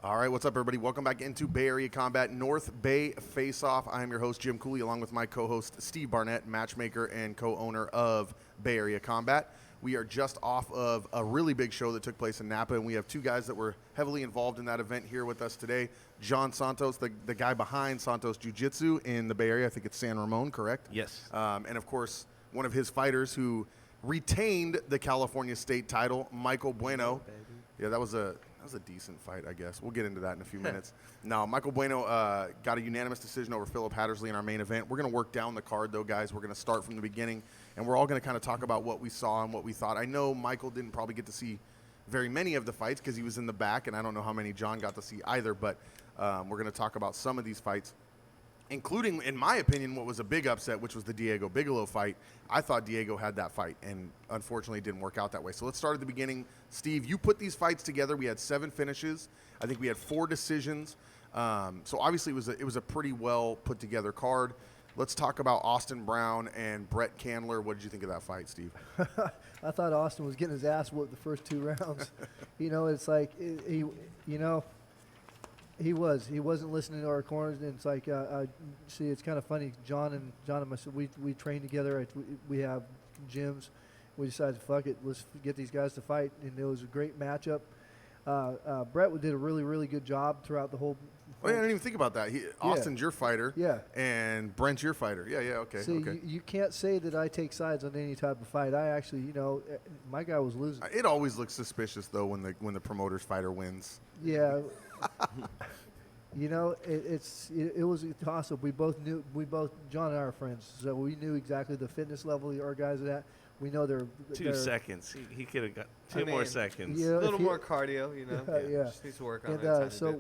All right, what's up, everybody? Welcome back into Bay Area Combat North Bay Face-Off. I am your host, Jim Cooley, along with my co-host, Steve Barnett, matchmaker and co-owner of Bay Area Combat. We are just off of a really big show that took place in Napa, and we have two guys that were heavily involved in that event here with us today. Jon Santos, the guy behind Santos Jiu-Jitsu in the Bay Area. I think it's San Ramon, correct? Yes. And, of course, one of his fighters who retained the California state title, Michael Bueno. Yeah, that was a decent fight, I guess. We'll get into that in a few minutes. Now, Michael Bueno got a unanimous decision over Philip Hattersley in our main event. We're going to work down the card, though, guys. We're going to start from the beginning, and we're all going to kind of talk about what we saw and what we thought. I know Michael didn't probably get to see very many of the fights because he was in the back, and I don't know how many Jon got to see either, but we're going to talk about some of these fights, including, in my opinion, what was a big upset, which was the Diego Bigelow fight. I thought Diego had that fight, and unfortunately it didn't work out that way. So let's start at the beginning. Steve, you put these fights together. We had 7 finishes. I think we had 4 decisions. So obviously it was a pretty well put together card. Let's talk about Austin Brown and Brett Candler. What did you think of that fight, Steve? I thought Austin was getting his ass whooped the first 2 rounds. It's like he wasn't listening to our corners, and it's like see, it's kind of funny. Jon and myself, we train together. We have gyms. We decided, fuck it, let's get these guys to fight, and it was a great matchup. Brett did a really good job throughout the whole. Oh, yeah, I didn't even think about that. Austin's your fighter. Yeah. And Brent's your fighter. Yeah, okay. See, okay. You can't say that I take sides on any type of fight. I actually, my guy was losing. It always looks suspicious, though, when the promoter's fighter wins. Yeah. It was awesome. We both, Jon and I are friends, so we knew exactly the fitness level our guys are at. We know they're 2 seconds. He could have got 2 more seconds. Yeah, a little more cardio, Yeah. Just needs to work on And, it. a tiny so,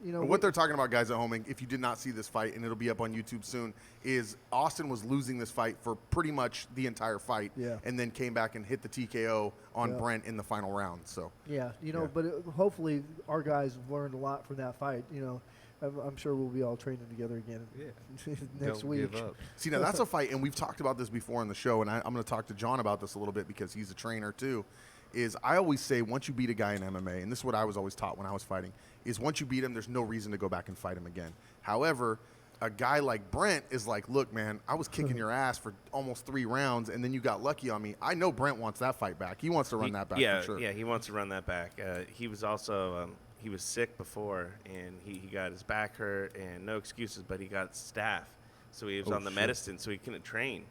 bit. What they're talking about, guys at home, and if you did not see this fight, and it'll be up on YouTube soon, is Austin was losing this fight for pretty much the entire fight, and then came back and hit the TKO on Brent in the final round. So but hopefully our guys learned a lot from that fight. I'm sure we'll be all training together again next week. Give up. See, now that's a fight, and we've talked about this before on the show, and I'm going to talk to Jon about this a little bit because he's a trainer too, is I always say once you beat a guy in MMA, and this is what I was always taught when I was fighting, is once you beat him, there's no reason to go back and fight him again. However, a guy like Brent is like, look, man, I was kicking your ass for almost 3 rounds, and then you got lucky on me. I know Brent wants that fight back. He wants to run that back for sure. Yeah, he wants to run that back. He was also he was sick before, and he got his back hurt, and no excuses, but he got staph. So he was on the medicine, so he couldn't train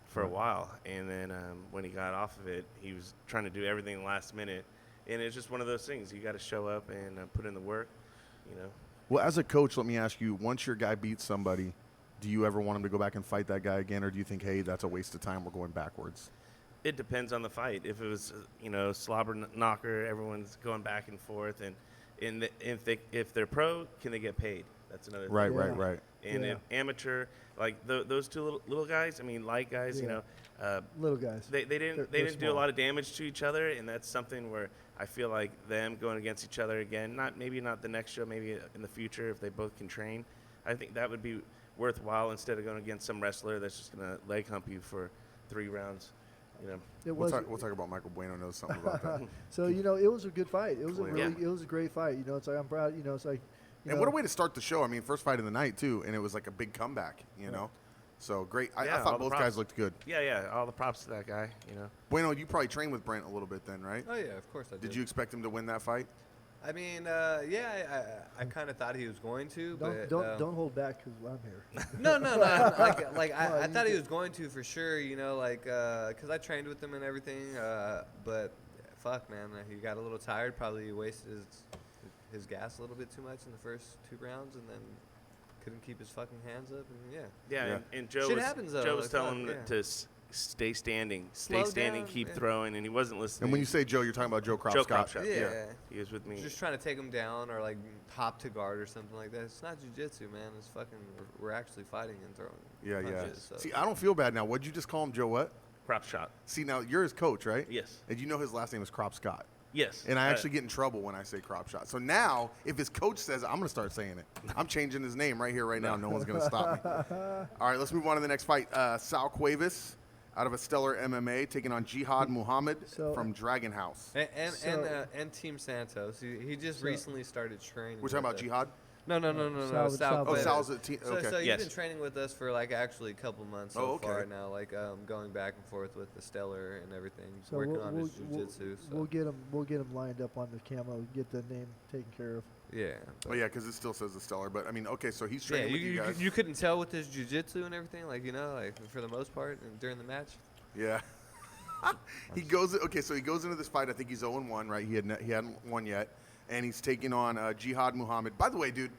for a while. And then when he got off of it, he was trying to do everything last minute. And it's just one of those things. You got to show up and put in the work, Well, as a coach, let me ask you, once your guy beats somebody, do you ever want him to go back and fight that guy again, or do you think, hey, that's a waste of time, we're going backwards? It depends on the fight. If it was, slobber knocker, everyone's going back and forth, and if they're pro, can they get paid? That's another thing. Right. And an amateur, like those 2 little guys, light guys, little guys. They didn't do a lot of damage to each other, and that's something where I feel like them going against each other again, maybe not the next show, maybe in the future if they both can train. I think that would be worthwhile instead of going against some wrestler that's just going to leg hump you for 3 rounds. We'll talk about Michael Bueno knows something about that. So it was a good fight. It was it was a great fight. It's like I'm proud. It's like. And what a way to start the show. First fight of the night too, and it was like a big comeback. So great. I thought both guys looked good. Yeah. All the props to that guy. Bueno, you probably trained with Brent a little bit then, right? Oh yeah, of course I did. Did you expect him to win that fight? I kind of thought he was going to, but don't hold back because I'm here. No. I thought he was going to for sure. Because I trained with him and everything. But fuck, man, he got a little tired. Probably wasted his gas a little bit too much in the first 2 rounds, and then couldn't keep his fucking hands up. And and Joe was telling him to stay standing, keep throwing, and he wasn't listening. And when you say Joe, you're talking about Joe Scott. Yeah. He was with me. Just trying to take him down or like hop to guard or something like that. It's not jiu-jitsu, man. It's fucking, we're actually fighting and throwing punches. So. See, I don't feel bad now. What'd you just call him, Joe what? Crop shot. See, now you're his coach, right? Yes. And you know his last name is Crop Scott. Yes. And I actually get in trouble when I say crop shot. So now, if his coach says it, I'm going to start saying it. I'm changing his name right here, right now. No one's going to stop me. All right, let's move on to the next fight. Sal Cuevas out of a Stellar MMA, taking on Jihad Muhammad So- from Dragon House. And Team Santos. He just recently started training. We're talking about with us. Jihad? No. Sal Oh, Cuevas. Sal's a team. So, Okay. so you've Yes. been training with us for like actually a couple months Oh, so okay. far now, like going back and forth with the Stellar and everything, So working we'll, on we'll, his jiu-jitsu. So. we'll get him lined up on the camo, get the name taken care of. Yeah. Oh, yeah, because it still says the Stellar. But, I mean, okay, so he's Yeah, training with you guys. you couldn't tell with his jiu-jitsu and everything, like, you know, like for the most part and during the match. Yeah. He goes into this fight. I think he's 0-1, right? He hadn't won yet, and he's taking on Jihad Muhammad. By the way, dude,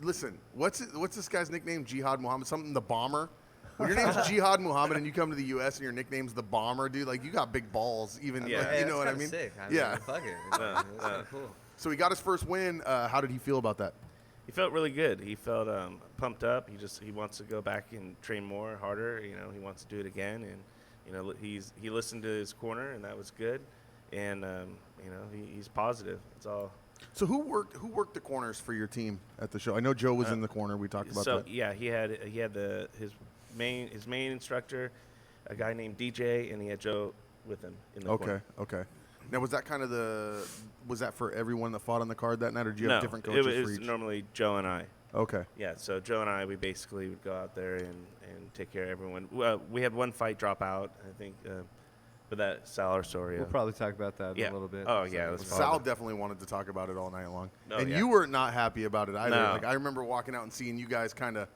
listen, what's this guy's nickname? Jihad Muhammad, something the Bomber. When your name's Jihad Muhammad and you come to the U.S. and your nickname's the Bomber, dude, like you got big balls. Even Yeah. like, Hey, you know that's what I kinda mean? Sick. Yeah. Fuck it. That's kinda cool. So he got his first win. How did he feel about that? He felt really good. He felt pumped up. He wants to go back and train more, harder. You know, he wants to do it again, and you know, he listened to his corner, and that was good. And you know, he's positive. That's all. So who worked the corners for your team at the show? I know Joe was in the corner. We talked about So that. yeah, he had his main instructor, a guy named DJ, and he had Joe with him in the corner. Okay. Now was that kind of was that for everyone that fought on the card that night, or do you No, have different coaches it for was each? normally Joe and I. Okay. Yeah, so Joe and I, we basically would go out there and take care of everyone. We had one fight drop out, I think, but that Sal Osorio. We'll probably talk about that Yeah. in a little bit. Oh, yeah, that's fine. Sal definitely wanted to talk about it all night long, Oh, and yeah. you were not happy about it either. No. Like I remember walking out and seeing you guys kind of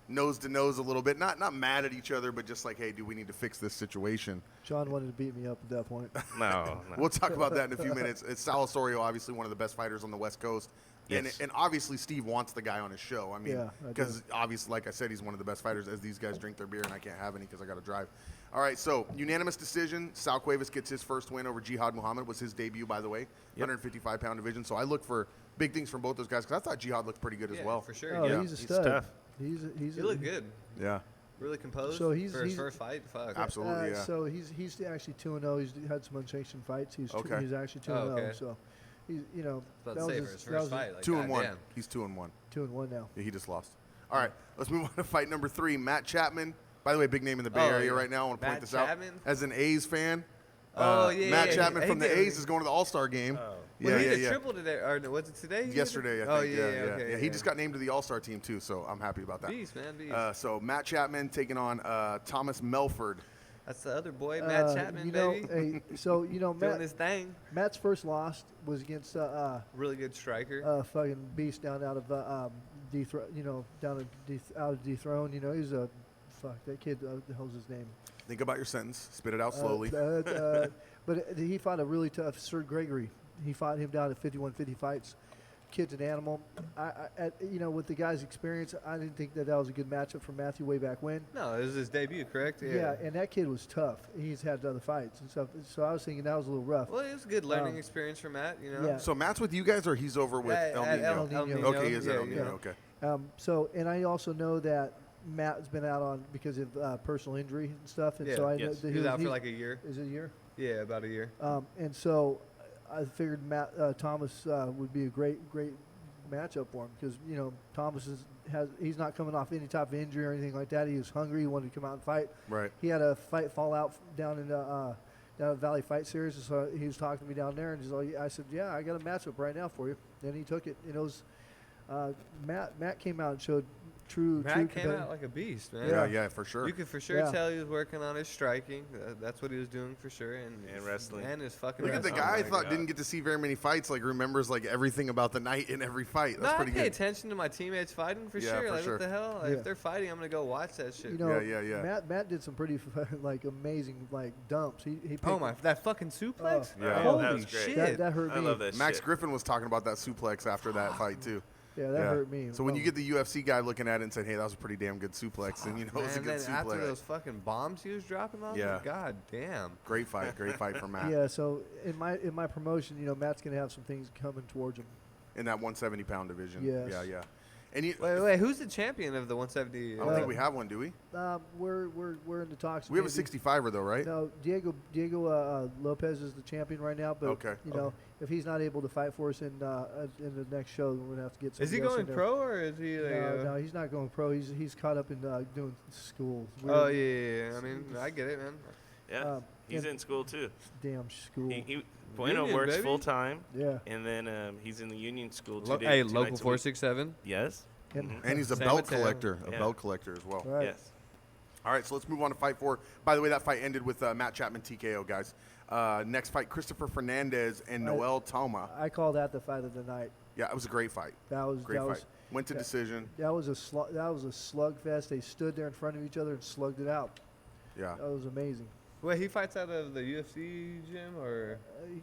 nose to nose a little bit, not mad at each other, but just like, hey, do we need to fix this situation? John wanted to beat me up at that point. No. We'll talk about that in a few minutes. It's Sal Osorio, obviously one of the best fighters on the West Coast. Yes. And obviously Steve wants the guy on his show. I mean, Yeah, I do. because obviously, like I said, he's one of the best fighters as these guys drink their beer, and I can't have any because I got to drive. All right, so unanimous decision. Sal Cuevas gets his first win over Jihad Muhammad. Was his debut, by the way, 155-pound division. So I look for big things from both those guys because I thought Jihad looked pretty good as well. for sure. Oh, Yeah. he's a He's stud. tough. He's He looked good. Yeah, Really composed. So he's- for his he's- first fight. Fuck. absolutely. Yeah. So he's actually 2-0. He's had some unsanctioned fights. He's Okay. he's actually 2-0. Oh, okay. So he's About that to was say his, for his that first was fight. Like, 2-1. goddamn. He's 2-1. 2-1 now. Yeah, he just lost. All right, let's move on to fight number 3. Matt Chapman. By the way, big name in the Bay Oh, Area yeah. right now. I want to point Matt this Chapman? out. As an A's fan, Oh, yeah, Matt yeah, Chapman he from the did. A's is going to the All-Star game. Oh. Well, he Yeah, did yeah. triple today, or no, was it today? Yesterday, I think. Oh yeah, yeah. okay. He just got named to the All-Star team too, so I'm happy about that. beast, man, beast. So Matt Chapman taking on Thomas Melford. That's the other boy, Matt Chapman, you know, baby, so you know, doing his thing. Matt's first loss was against Really good striker. fucking beast down out of out of Dethrone. You know, he's a fuck that kid. The hell's his name? Think about your sentence. Spit it out slowly. But he fought a really tough Sir Gregory. He fought him down at 51-50 fights. Kid's an animal. With the guy's experience, I didn't think that was a good matchup for Matthew way back when. No, it was his debut, correct? Yeah, and that kid was tough. He's had other fights and stuff. So I was thinking that was a little rough. Well, it was a good learning experience for Matt. You know. Yeah. So Matt's with you guys, or he's over with El At Nino? El Nino. Okay, he is at Yeah, El Nino. yeah. Okay. And I also know that Matt's been out on because of personal injury and stuff. And Yeah, so I know yes. that He was out for like a year. Is it a year? Yeah, about a year. And so I figured Thomas would be a great matchup for him because Thomas he's not coming off any type of injury or anything like that. He was hungry. He wanted to come out and fight. Right. He had a fight fall out down in down at Valley Fight Series, and so he was talking to me down there, and he's like, I said, yeah, I got a matchup right now for you. And he took it. And it was Matt came out and showed true Matt came competitive- out like a beast, man. Yeah, for sure. You could for sure Yeah. tell he was working on his striking. That's what he was doing for sure. And wrestling. And his fucking Look at the wrestling. guy I my thought God. didn't get to see very many fights. Like remembers like everything about the night in every fight. That's No, I pretty pay good. attention to my teammates fighting for Yeah, sure. for Like, sure. what the hell? Yeah. If they're fighting, I'm gonna go watch that shit. Yeah. Matt did some pretty like amazing like dumps. He picked, Oh my! That fucking suplex. Yeah. Oh, Holy that was great. shit! that hurt I me. love that Max shit. Griffin was talking about that suplex after that fight too. Yeah, that hurt me. So when you get the UFC guy looking at it and saying, "Hey, that was a pretty damn good suplex," and you know it's a And good then after suplex. those fucking bombs he was dropping on, Yeah. God damn. Great fight for Matt. Yeah, so in my promotion, Matt's gonna have some things coming towards him. In that 170-pound division. Yes. Yeah. And you, Wait, who's the champion of the 170? I don't think we have one, do we? We're in the talks. We have a maybe. 65er though, right? No, Diego Lopez is the champion right now. But Okay. you know, if he's not able to fight for us in the next show, then we're gonna have to get. Is he somebody else going in there. pro or is he? No, he's not going pro. He's caught up in doing school. Oh yeah. I mean, I get it, man. Yeah, he's in school too. Damn school. Bueno Union, works baby. full time. Yeah. And then he's in the union school Hey, two local nights a week. 467. Yes. And he's a San belt Mateo. collector, Yeah. as well. Right. Yes. All right, so let's move on to fight 4. By the way, that fight ended with Matt Chapman TKO, guys. Next fight, Christopher Fernandez and Noel Toma. I call that the fight of the night. Yeah, it was a great fight. That was Great that fight. was Went to decision. that was a slugfest. They stood there in front of each other and slugged it out. Yeah. That was amazing. Wait, he fights out of the UFC gym or? He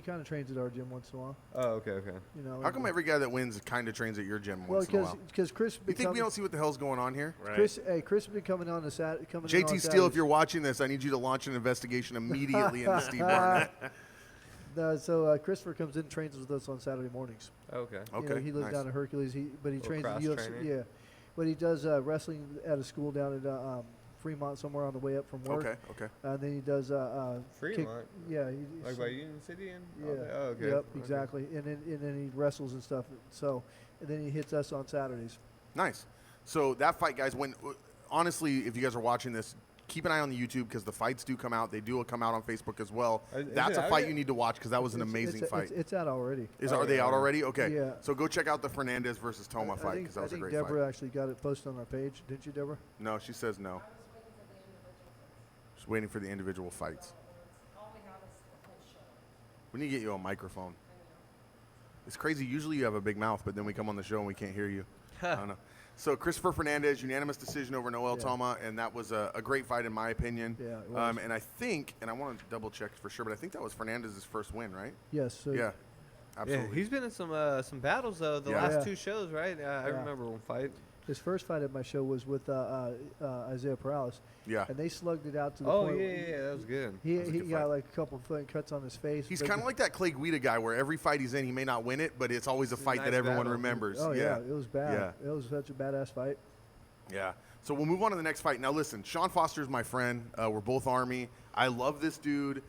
kind of trains at our gym once in a while. Oh, okay. You know. How come every guy that wins kind of trains at your gym Well, once in a while? because Chris. You think we don't see what the hell's going on here? Right. Chris has been coming on the coming in on JT Steele, if Saturdays. you're watching this, I need you to launch an investigation immediately into Steve Barnett. So Christopher comes in and trains with us on Saturday mornings. Okay. You know, Okay, he lives nice. down in Hercules. But he Little trains at cross UFC. training. Yeah, but he does wrestling at a school down at Fremont somewhere on the way up from work. Okay. And then he does Fremont? Yeah. Like by Union City and? Yeah. Oh, okay. Yep. Okay. Exactly. And then he wrestles and stuff. So, and then he hits us on Saturdays. Nice. So that fight, guys, honestly, if you guys are watching this, keep an eye on the YouTube because the fights do come out. They do come out on Facebook as well. Is That's it a out fight yet? you need to watch because that was an amazing fight. It's out already. Are they out already? Okay. Yeah. So go check out the Fernandez versus Toma fight because that was a great Deborah fight. actually got it posted on our page, didn't you, Deborah? No, she says no. She's waiting for the individual fights. We need to get you a microphone. It's crazy. Usually you have a big mouth, but then we come on the show and we can't hear you. I don't know. So Christopher Fernandez, unanimous decision over Noel Toma, and that was a great fight in my opinion. Yeah, it was. And I think, and I want to double check for sure, but I think that was Fernandez's first win, right? Yes. So Yeah, Yeah, absolutely. he's been in some battles though. The Yeah. last Yeah. 2 shows, right? I remember one fight. His first fight at my show was with Isaiah Perales. Yeah. And they slugged it out to the Oh point. yeah, that was good. He was a good got fight. like a couple of cuts on his face. He's but- kind of like that Clay Guida guy where every fight he's in, he may not win it, but it's always a fight nice that everyone battle. remembers. Oh yeah, it was bad. Yeah. It was such a badass fight. Yeah. So we'll move on to the next fight. Now, listen, Sean Foster's my friend. We're both Army. I love this dude.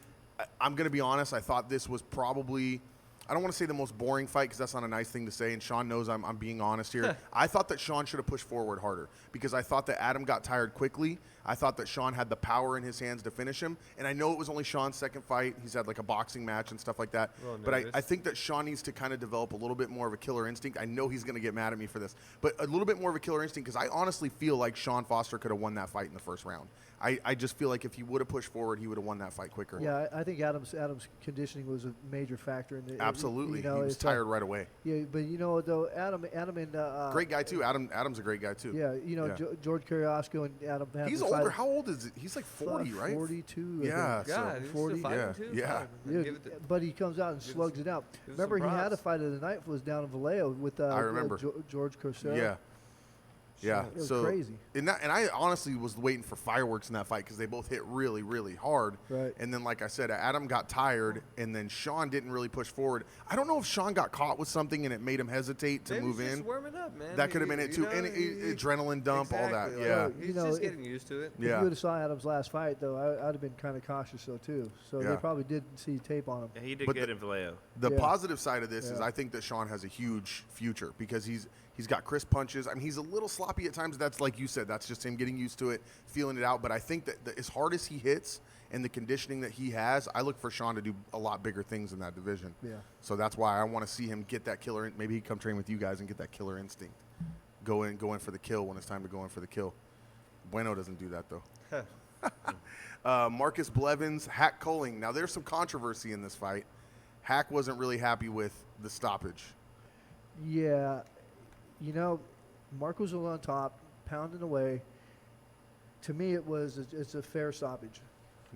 I'm going to be honest. I thought this was probably, I don't want to say the most boring fight because that's not a nice thing to say, and Sean knows I'm being honest here. I thought that Sean should have pushed forward harder because I thought that Adam got tired quickly. I thought that Sean had the power in his hands to finish him, and I know it was only Sean's second fight. He's had like a boxing match and stuff like that. Well, But I nervous. think that Sean needs to kind of develop a little bit more of a killer instinct. I know he's going to get mad at me for this, but a little bit more of a killer instinct because I honestly feel like Sean Foster could have won that fight in the first round. I just feel like if he would have pushed forward, he would have won that fight quicker. Yeah, I think Adam's conditioning was a major factor in the. Absolutely. You know, He was it's, tired right away. Yeah, but you know though, Adam and. Great guy, too. Adam's a great guy, too. Yeah, you know Yeah. George Curiosco and Adam. have He's decided- older. How old is he? He's like 40, right? 42. I Yeah. think. God, So, he's 40, still fighting yeah, too. yeah. Fuck, Yeah, give it to- but he comes out and give it slugs some- it out. give it some Remember, he had a props. fight of the night was down in Vallejo with I remember. George Cosero. Yeah. Yeah. It was so crazy. And I honestly was waiting for fireworks in that fight because they both hit really, really hard. Right. And then, like I said, Adam got tired, and then Sean didn't really push forward. I don't know if Sean got caught with something and it made him hesitate to Maybe move he's just in. warming up, man. That could have been it too. You And know, he- adrenaline dump, all that. exactly, Yeah. like, he's You know, just if- getting used to it. If Yeah. you would have saw Adam's last fight, though, I'd have been kind of cautious, though, too. So Yeah. they probably did see tape on him. Yeah, he did But good in Vallejo. The Yeah. positive side of this is Yeah. I think that Sean has a huge future because he's got crisp punches. I mean, he's a little sloppy at times. That's like you said. That's just him getting used to it, feeling it out. But I think that as hard as he hits and the conditioning that he has, I look for Sean to do a lot bigger things in that division. Yeah. So that's why I want to see him get that killer. Maybe he come train with you guys and get that killer instinct. Go in for the kill when it's time to go in for the kill. Bueno doesn't do that though. Marcus Blevins, Hack Coling. Now there's some controversy in this fight. Hack wasn't really happy with the stoppage. Yeah. You know, Marcos was on top, pounding away. To me, it's a fair stoppage.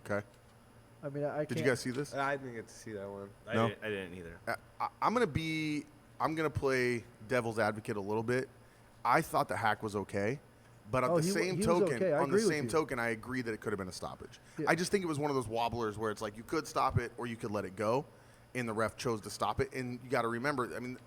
Okay. I mean, I can't. Did you guys see this? I didn't get to see that one. No? I didn't either. I'm gonna play devil's advocate a little bit. I thought the Hack was okay, but on Oh, the he same was token, okay. I on the agree with same you. token, I agree that it could have been a stoppage. Yeah. I just think it was one of those wobblers where it's like you could stop it or you could let it go, and the ref chose to stop it. And you got to remember, I mean,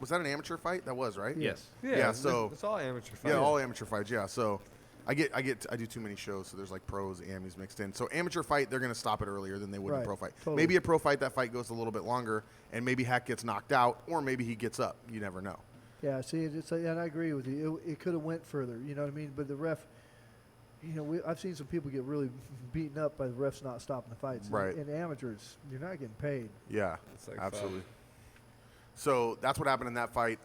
was that an amateur fight? That was, right? Yes. Yeah, so it's all amateur fights. Yeah, all amateur fights. Yeah, so I do too many shows, so there's like pros, amis mixed in. So amateur fight, they're gonna stop it earlier than they would in Right, pro fight. totally. Maybe a pro fight, that fight goes a little bit longer, and maybe Hack gets knocked out, or maybe he gets up. You never know. Yeah, see, and I agree with you. It could have went further, you know what I mean? But the ref, I've seen some people get really beaten up by the refs not stopping the fights. Right. And amateurs, you're not getting paid. Yeah, It's like absolutely. So that's what happened in that fight.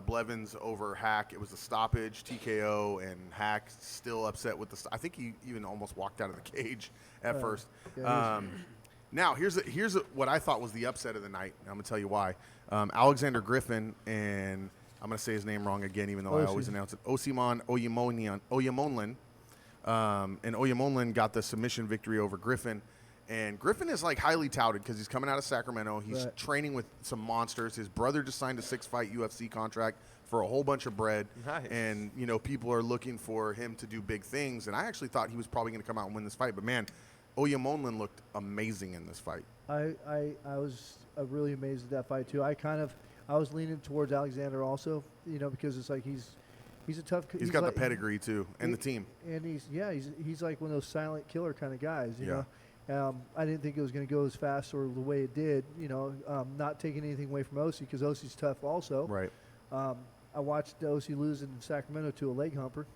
Blevins over Hack. It was a stoppage, TKO, and Hack still upset with I think he even almost walked out of the cage at first. Yeah, Now, here's what I thought was the upset of the night. I'm going to tell you why. Alexander Griffin, and I'm going to say his name wrong again, even though I always announce it, Osimon Oyemonlin. And Oyemonlin got the submission victory over Griffin. And Griffin is like highly touted because he's coming out of Sacramento. He's training with some monsters. His brother just signed a 6-fight UFC contract for a whole bunch of bread. Nice. And, people are looking for him to do big things. And I actually thought he was probably going to come out and win this fight. But, man, Oyemonlin looked amazing in this fight. I was really amazed at that fight, too. I was leaning towards Alexander also, because it's like he's a tough. He's got the pedigree, too, and the team. And he's like one of those silent killer kind of guys, you Yeah. know. I didn't think it was going to go as fast or the way it did, not taking anything away from Osi because Osi's tough also. Right. I watched Osi lose in Sacramento to a leg humper.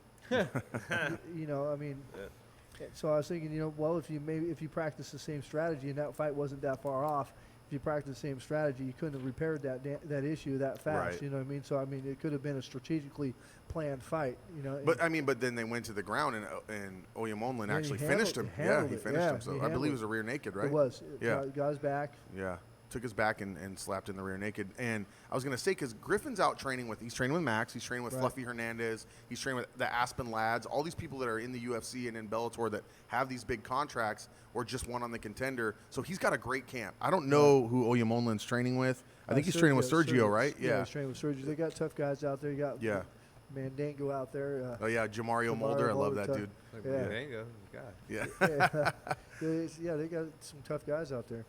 So I was thinking, if you practice the same strategy and that fight wasn't that far off, if you practice the same strategy, you couldn't have repaired that issue that fast. Right. You know what I mean? So it could have been a strategically planned fight. But then they went to the ground and Oyemonlin Yeah, actually he finished handled- him. he Yeah, handled he it. finished Yeah, him. So he I believe it handled was a rear naked, right? It was. Yeah. Got his back. Yeah. Took his back and slapped in the rear naked. And I was going to say, because Griffin's out training he's training with Max, he's training with Right. Fluffy Hernandez, he's training with the Aspen lads, all these people that are in the UFC and in Bellator that have these big contracts or just won on the Contender. So he's got a great camp. I don't know who Oyemonlin's training with. I think he's training with Sergio, right? Yeah, he's training with Sergio. They got tough guys out there. You got Mandango out there. Oh, yeah, Jamario Mulder. I love that tough. dude. Like Yeah. Mango, God. Yeah. They got some tough guys out there.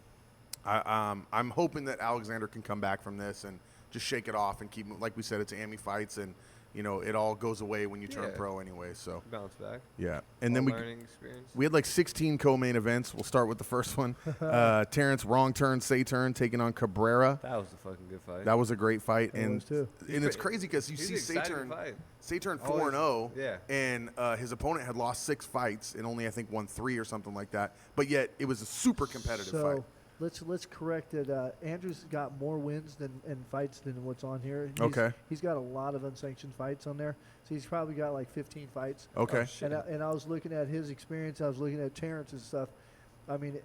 I'm hoping that Alexander can come back from this and just shake it off and keep, like we said, it's AMI fights, and it all goes away when you turn pro anyway. So Bounce back. yeah, and then learning experience. we had like 16 co-main events. We'll start with the first one. Terrence Wrong Turn Say Turn taking on Cabrera. That was a fucking good fight. That was a great fight, That and was too. it's crazy because you He's see an Say exciting Turn. fight. Say Turn Always- 4-0, yeah. and his opponent had lost 6 fights and only I think won 3 or something like that. But yet it was a super competitive fight. Let's correct it. Andrew's got more wins and fights than what's on here. He's got a lot of unsanctioned fights on there, so he's probably got like 15 fights. Okay. Oh, shit. And I was looking at his experience. I was looking at Terrence's stuff. I mean,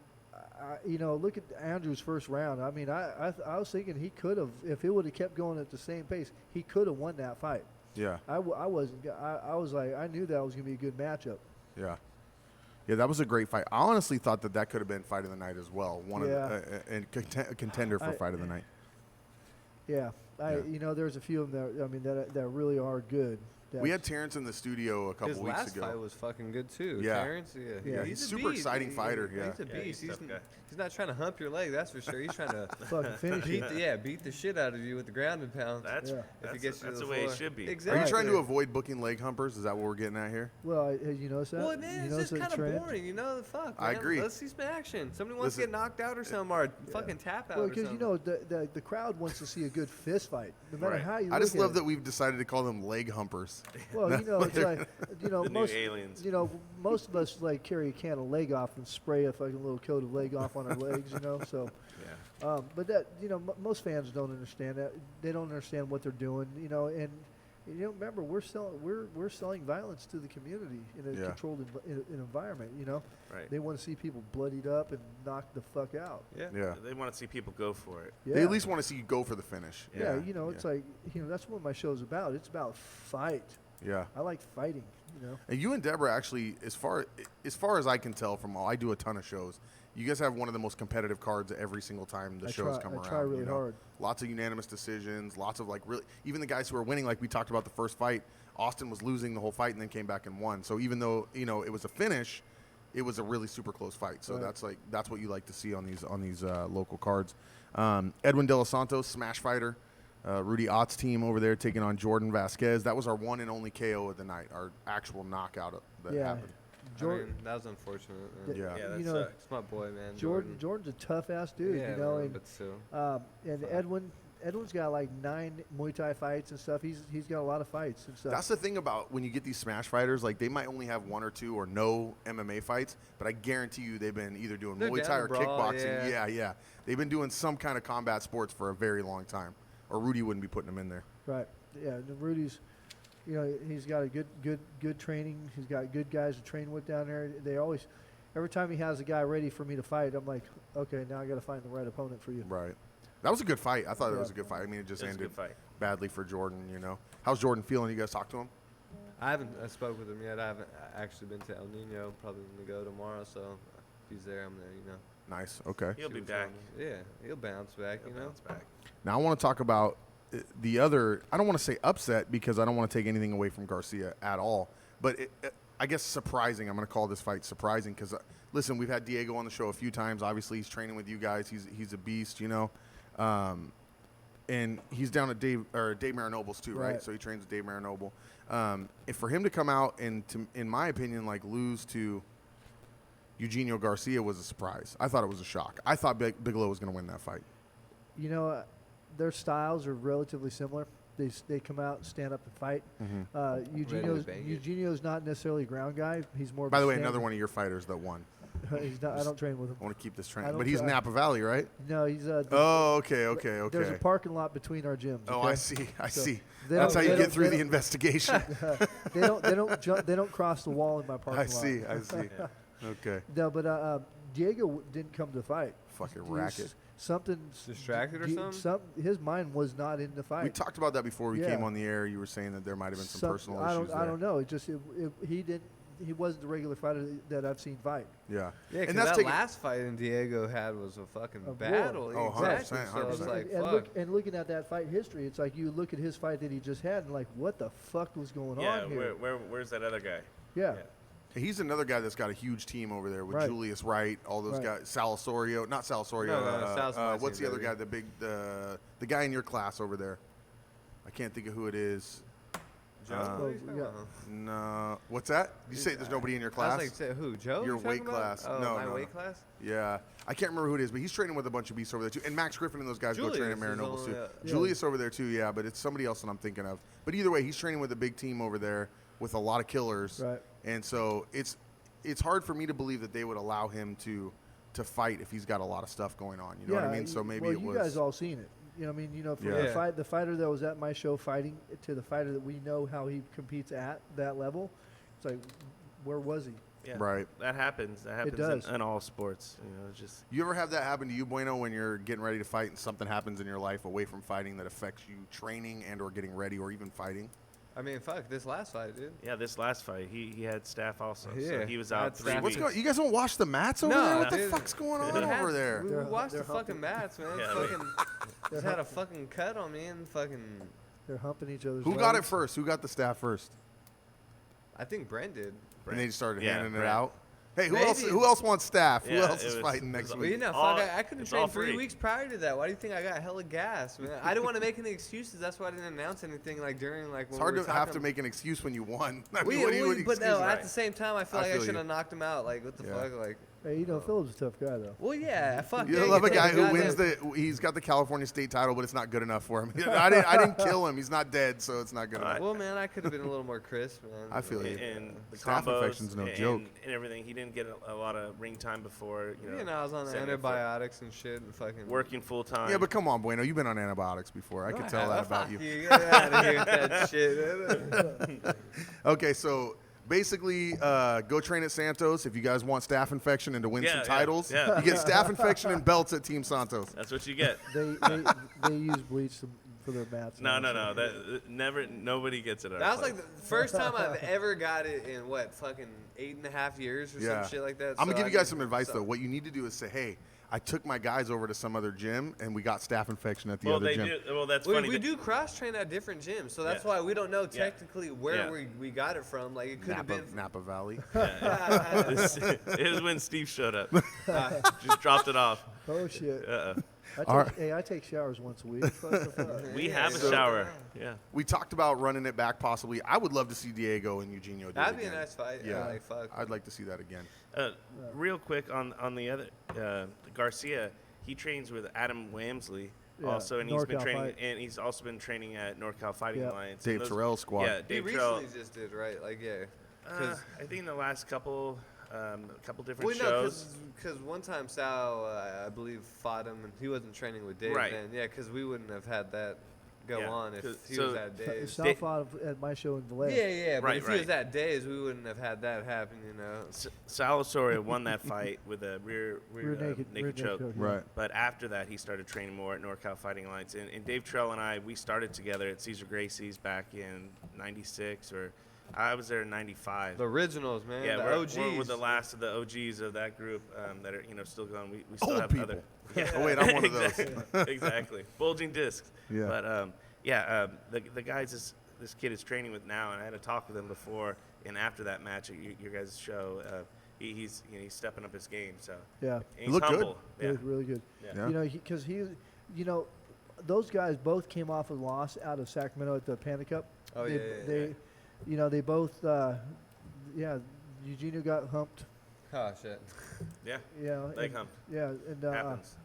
look at Andrew's first round. I mean, I was thinking he could have, if it would have kept going at the same pace, he could have won that fight. Yeah. I was like, I knew that was going to be a good matchup. Yeah. Yeah, that was a great fight. I honestly thought that could have been fight of the night as well. A contender for fight of the night. Yeah. There's a few of them that, I mean, that really are good. We had Terrence in the studio a couple His weeks last ago. fight was fucking good too. Yeah. Terrence, Yeah, he's a super beast. exciting fighter, yeah. He's a Yeah, beast. he's a tough guy. He's not trying to hump your leg, that's for sure. He's trying to fucking finish you. beat the shit out of you with the ground and pound. That's Yeah. If he that's, gets you to that's the the way it floor. should be. Exactly. Are you trying to avoid booking leg humpers? Is that what we're getting at here? Well, you notice that? Well, man, You it's notice just that kind of trend? boring, Fuck, I man. agree. Let's see some action. Somebody wants to Listen. get knocked out or something, or fucking tap out Well, or because something. the crowd wants to see a good fist fight, no matter Right. how you. I just look love at that we've decided to call them leg humpers. Well, it's like The new most aliens. most of us like carry a can of leg off and spray a fucking little coat of leg off on our legs, So, Yeah. but that most fans don't understand that. They don't understand what they're doing, and. Remember, we're selling violence to the community in a controlled environment. Right. They want to see people bloodied up and knocked the fuck out. Yeah. They want to see people go for it. Yeah. They at least want to see you go for the finish. Yeah, it's like that's what my show's about. It's about fight. Yeah. I like fighting. And you and Deborah actually, as far as I can tell from I do a ton of shows. You guys have one of the most competitive cards every single time the shows come around. I try really hard. Lots of unanimous decisions. Lots of really, even the guys who are winning, like we talked about the first fight. Austin was losing the whole fight and then came back and won. So even though it was a finish, it was a really super close fight. So that's what you like to see on these local cards. Edwin De Los Santos, smash fighter. Rudy Ott's team over there taking on Jordan Vasquez. That was our one and only KO of the night, our actual knockout that happened. I mean, that was unfortunate. Man. Yeah. Yeah, that you know, sucks. It's my boy, man. Jordan's a tough ass dude. Yeah, you know, man, and but still. and Edwin's got like 9 Muay Thai fights and stuff. He's got a lot of fights and stuff. That's the thing about when you get these smash fighters, like they might only have 1 or 2 or no MMA fights, but I guarantee you they've been either doing They're Muay down Thai to or brawl, kickboxing. yeah. Yeah. They've been doing some kind of combat sports for a very long time, or Rudy wouldn't be putting them in there. Right. Yeah. And Rudy's, you know, he's got a good training. He's got good guys to train with down there. They always, every time he has a guy ready for me to fight, I'm like, okay, now I got to find the right opponent for you. Right. That was a good fight. I thought it Yeah. was a good fight. I mean, it just It was a ended good fight. badly for Jordan, you know. How's Jordan feeling? You guys talk to him? I haven't spoke with him yet. I haven't actually been to El Nino. Probably going to go tomorrow. So if he's there, I'm there. You know. Nice. Okay. He'll See be what's back. going on. Yeah, he'll bounce back. He'll You know. bounce back. Now, I want to talk about the other, I don't want to say upset because I don't want to take anything away from Garcia at all. But I guess surprising. I'm going to call this fight surprising because, listen, we've had Diego on the show a few times. Obviously, he's training with you guys. He's a beast, you know. And he's down at Dave Marinoble's too, right? Right. So he trains with Dave Marinoble. And for him to come out and, in my opinion, like lose to Eugenio Garcia was a surprise. I thought it was a shock. I thought Bigelow was going to win that fight. You know, their styles are relatively similar. They come out and stand up and fight. Mm-hmm. Eugenio's not necessarily a ground guy. He's more. By the way, another one of your fighters that won. He's not. I don't train with him. I want to keep this I training. don't But he's try- Napa Valley, right? No, he's. Oh, okay. There's a parking lot between our gyms. Oh, okay? I see. I So see. they That's how don't- you they get don't- through they the don't- investigation. They don't cross the wall in my parking I lot. see. I see. Okay. No, but Diego didn't come to fight. Fucking He was racket. Something Distracted or something? His mind was not in the fight. We talked about that before we Yeah. came on the air. You were saying that there might have been some personal issues there. I don't know. It just he wasn't the regular fighter that I've seen fight. Yeah. Yeah, because and that's that taking, last fight in Diego had was a fucking A war. battle. Oh, exactly. 100%, So it's 100%. like, and looking at that fight history, it's like you look at his fight that he just had and like, what the fuck was going Yeah, on here? where's that other guy? Yeah. he's another guy that's got a huge team over there with Right. Julius Wright, all those Right. guys. Sal Osorio, not Sal Osorio. No, Sal's my what's team, the other baby. guy? The guy in your class over there. I can't think of who it is. Joe? Uh, What are you talking yeah. about? No, what's that? You say there's nobody in your I class? was like, say, who? Joe? Your you talking weight about? class. Oh, No, my no, weight no. class? Yeah, I can't remember who it is, but he's training with a bunch of beasts over there too. And Max Griffin and those guys go train at Julius is Marinobles only, too. Yeah. Julius over there too, yeah, but it's somebody else that I'm thinking of. But either way, he's training with a big team over there with a lot of killers, Right. and so it's hard for me to believe that they would allow him to fight if he's got a lot of stuff going on. You know what I mean? So maybe well, it you was. guys all seen it. You know what I mean? You know, from Yeah. the fighter that was at my show fighting to the fighter that we know how he competes at that level, it's like, where was he? Yeah. Right. That happens. That happens does. in all sports. You know, it's just You ever have that happen to you, Bueno, when you're getting ready to fight and something happens in your life away from fighting that affects you training and or getting ready or even fighting? I mean, fuck, this last fight, dude. yeah. This last fight, he had staph also. So Yeah, he was I out had 3 staph. What's weeks. going? You guys don't wash the mats over No, there? What the dude. fuck's going on It had- over there? We They're- watched they're the fucking mats, man. Yeah, Fucking just had a fucking cut on me and fucking. They're humping each other's Who got it legs. first? Who got the staff first? I think Brent did. And they just started Yeah, handing it Brent. out. Hey, who Maybe. else? Who else wants staff? Who Yeah, else it is was- fighting it next was- Well, you week? know, All- fuck, I couldn't it's train all 3 free. weeks prior to that. Why do you think I got hella gas, man? I didn't want to make any excuses. That's why I didn't announce anything like during like. It's when hard we to were have to talking- make an excuse when you won. I mean, We, what do you we, but no, excuse? at right? the same time, I feel I like I feel should you. have knocked him out. Like, what the Yeah. fuck? Like, Hey, you know, Phil's a tough guy though. well, yeah, fuck. You yeah, love a take guy the who goddamn- wins he's got the California state title, but it's not good enough for him. I didn't kill him. He's not dead, so it's not good enough. Well, man, I could have been a little more crisp, man. I feel you. And the Staph combos infection's no and, joke. and everything. He didn't get a lot of ring time before. You know, I was on setting it for- antibiotics and shit and fucking. working full time. Yeah, but come on, Bueno. You've been on antibiotics before. I No, can tell that about you. Get out of here with that shit. Okay, so basically, go train at Santos if you guys want staph infection and to win Yeah, some yeah, titles. yeah. You get staph infection and belts at Team Santos. That's what you get. They use bleach for their mats. No, and no, all no. That never. Nobody gets it. At That our was like place. the first time I've ever got it in what, fucking 8.5 years or Yeah. some shit like that. I'm gonna So give I you guys mean, some advice so- though. What you need to do is say, hey, I took my guys over to some other gym and we got staph infection at the Well, other they gym. do. Well, that's We, funny. we that- do cross train at different gyms, so that's Yeah. why we don't know Yeah. technically where Yeah. we got it from. Like it could have been. Napa Valley. it was when Steve showed up. Just dropped it off. Oh shit. Uh-uh. I take showers once a week. Fuck the fuck. We have a So- shower. Yeah. We talked about running it back possibly. I would love to see Diego and Eugenio do That'd it be a again. nice fight. Yeah, Like, fuck. I'd like to see that again. Real quick on the other Garcia, he trains with Adam Wamsley Yeah, also, and he's been NorCal training, Fight. and he's also been training at NorCal Fighting Yeah. Alliance. Dave And Terrell's squad. Yeah, He Dave Terrell. recently just did, right? Like, yeah. I think in the last couple different Well, no, shows. because one time Sal, I believe, fought him, and he wasn't training with Dave Right. then. Yeah, because we wouldn't have had that go Yeah, on if 'cause- he so- was at Dave's. Sal fought at my show in Vallejo. Yeah, but Right, if he was right. at Dave's, we wouldn't have had that happen, you know. Sal Osorio won that fight with a rear naked choke. yeah. Right. But after that, he started training more at NorCal Fighting Alliance. And Dave Trell and I, we started together at Cesar Gracie's back in '96, or I was there in '95. The originals, man. Yeah, the we're OGs. the last of the OGs of that group that are still going. We still Old have people. other. Yeah. Oh, wait, I'm one of those. Exactly. Bulging discs. Yeah. But the guys this kid is training with now, and I had a talk with him before and after that match at your guys' show. He's stepping up his game. So Yeah. and he's Looked good. humble. It Yeah. was really good. Yeah. Yeah. Because those guys both came off a loss out of Sacramento at the Panda Cup. Oh, they, yeah. they both, Eugenio got humped. Oh, shit. Yeah. Yeah. Leg hump. Yeah, and Happens.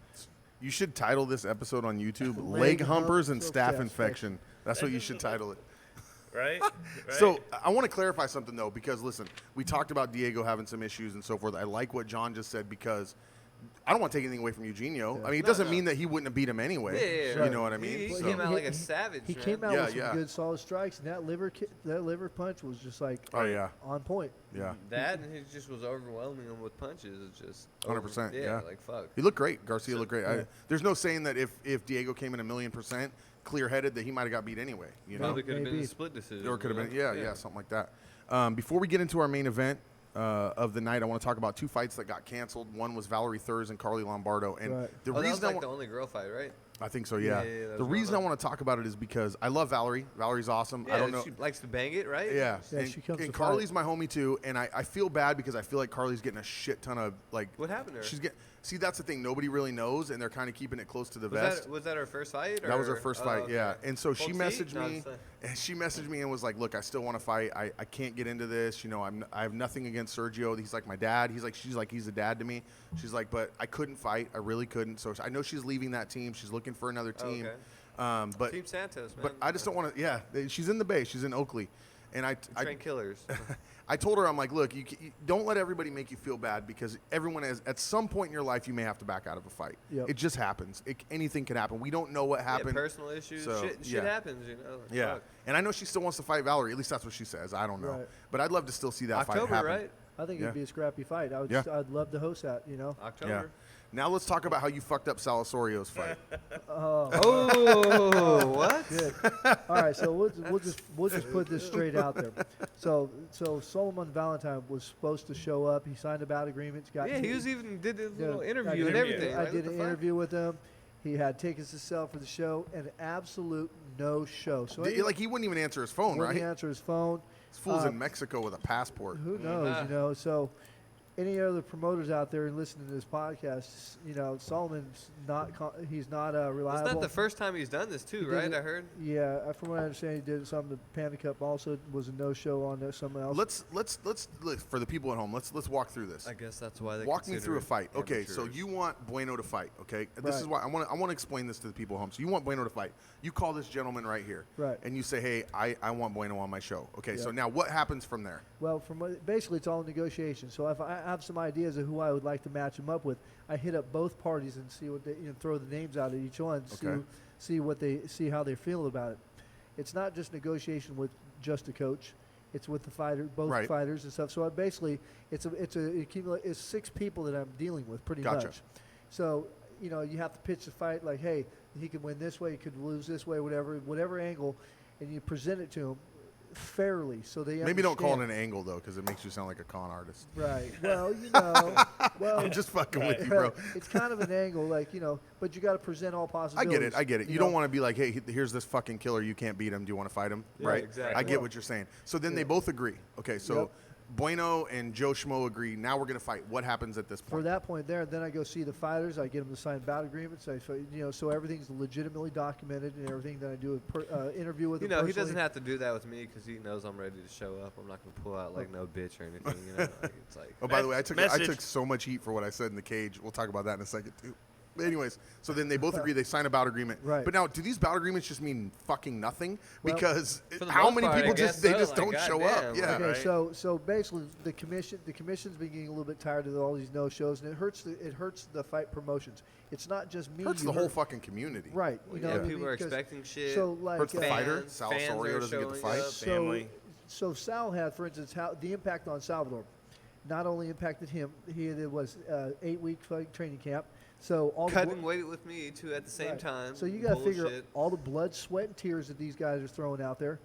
You should title this episode on YouTube Leg "Leg Humpers hump and till Staph staph Infection." That's what you should title it. Right? So I want to clarify something though, because listen, we talked about Diego having some issues and so forth. I like what John just said because I don't want to take anything away from Eugenio. Yeah. I mean, it doesn't mean that he wouldn't have beat him anyway. Yeah. You know what I mean? He So- came out like a He- savage, He man. came out Yeah, with some yeah. good solid strikes, and that liver punch was just like Oh yeah, on point. yeah. That, and he just was overwhelming him with punches. It's just 100%, yeah. like, fuck. He looked great. Garcia looked great. Yeah. There's no saying that if Diego came in 1,000,000% clear-headed, that he might have got beat anyway. You know, Probably could have been a Maybe. split decision. or could have you know? been, yeah, something like that. Before we get into our main event of the night, I want to talk about two fights that got canceled. One was Valerie Thurs and Carly Lombardo, and Right. the Oh, that was reason like the only girl fight, right? I think so, yeah. Yeah, that The was reason I well want to talk about it is because I love Valerie. Valerie's awesome. Yeah, I don't know. she likes to bang it, right? Yeah, Yeah, and, she comes and to Carly's my homie too, and I feel bad because I feel like Carly's getting a shit ton of like. What happened to her? She's see, that's the thing. Nobody really knows, and they're kind of keeping it close to the vest. Was that her first fight? That was her or- first oh, fight, okay. yeah. And so she Full messaged seat? No, me, it's not. and she messaged me and was like, "Look, I still want to fight. I can't get into this. You know, I have nothing against Sergio. He's like my dad. She's like he's a dad to me. She's like, but I couldn't fight. I really couldn't. So I know she's leaving that team. She's looking for another team. Okay. But Team Santos, man. but I just don't want to. Yeah, she's in the Bay. She's in Oakley, and I train killers. I told her, I'm like, look, you don't let everybody make you feel bad because everyone has, at some point in your life, you may have to back out of a fight. Yep. It just happens. Anything can happen. We don't know what happened. Yeah, personal issues. So, shit yeah. happens, you know. Like, Yeah. fuck. And I know she still wants to fight Valerie. At least that's what she says. I don't know. Right. But I'd love to still see that fight October, happen. right? I think Yeah. it'd be a scrappy fight. Yeah. I'd love to host that. October. Yeah. Now let's talk about how you fucked up Sal Osorio's fight. Oh, what? Good. All right, so we'll just put this straight out there. So Solomon Valentine was supposed to show up. He signed a bout agreements. Yeah, he was even did his little I interview did- and everything. I right? did What an the fuck? interview with him. He had tickets to sell for the show, an absolute no show. So Like, he wouldn't even answer his phone, when right? he answered his phone, This fool's in Mexico with a passport. who knows, So any other promoters out there listening to this podcast, Solomon's he's not reliable. It's not the first time he's done this too, He did right? it- I heard. Yeah, from what I understand, he did something. The Panda Cup also was a no-show on there. Someone else. Let's for the people at home. Let's walk through this. I guess that's why they Walk me consider through a it fight. Okay, so amateurs. you want Bueno to fight. Okay, this is Right. why I want to explain this to the people at home. So you want Bueno to fight. You call this gentleman right here. Right. And you say, hey, I want Bueno on my show. Okay, so Yeah. now what happens from there? Well, basically it's all negotiation. So if I have some ideas of who I would like to match him up with, I hit up both parties and see what they throw the names out at each one, Okay. see how they feel about it. It's not just negotiation with just a coach. It's with the both Right. fighters and stuff. So basically, it's six people that I'm dealing with pretty Gotcha. much. So you have to pitch the fight like, hey, he could win this way, he could lose this way, whatever angle, and you present it to him fairly so they Maybe don't call it understand. an angle though, because it makes you sound like a con artist. Right. Well, I'm just fucking with you, bro. It's kind of an angle, but you got to present all I possibilities. get it. You don't want to be like, hey, here's this fucking killer. You can't beat him. Do you want to fight him? Yeah, right. exactly. I get what you're saying. So then they both agree. Okay, so Bueno and Joe Schmo agree. Now we're gonna fight. What happens at this For point? that point there, then I go see the fighters. I get them to sign bout agreements. So everything's legitimately documented and everything. Then I do an interview with You them know, he personally. doesn't have to do that with me because he knows I'm ready to show up. I'm not gonna pull out like no bitch or anything. You know, like, it's like. Oh, by the way, I took Message. so much heat for what I said in the cage. We'll talk about that in a second too. But anyways, so then they both agree. They sign a bout agreement. Right. But now, do these bout agreements just mean fucking nothing? Well, Because For the how most many part, I people guess they so, just like, don't show up? goddamn, Yeah. Okay, right. so basically the commission's been getting a little bit tired of all these no shows, and it hurts the fight promotions. It's not just me. Hurts you the whole hurt- fucking community. Right. You know Yeah, what I people mean? are 'Cause- expecting shit. So like Hurts the fighter. fans- Sal fans Sorio are doesn't get the showing fight. up. Family. So Sal had, for instance, how the impact on Salvador. Not only impacted him, it was 8-week training camp. So all Cutting the weight with me too at the same right. time. So you got to figure Bullshit. all the blood, sweat, and tears that these guys are throwing out there.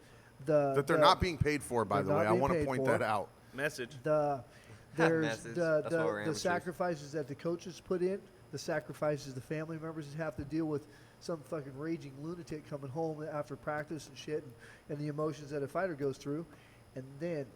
That they're not being paid for, by they're the way. not I being want to paid point for. that out. Message. There's Message. That's why we're the amateurs. sacrifices that the coaches put in, the sacrifices the family members have to deal with some fucking raging lunatic coming home after practice and shit, and the emotions that a fighter goes through, and then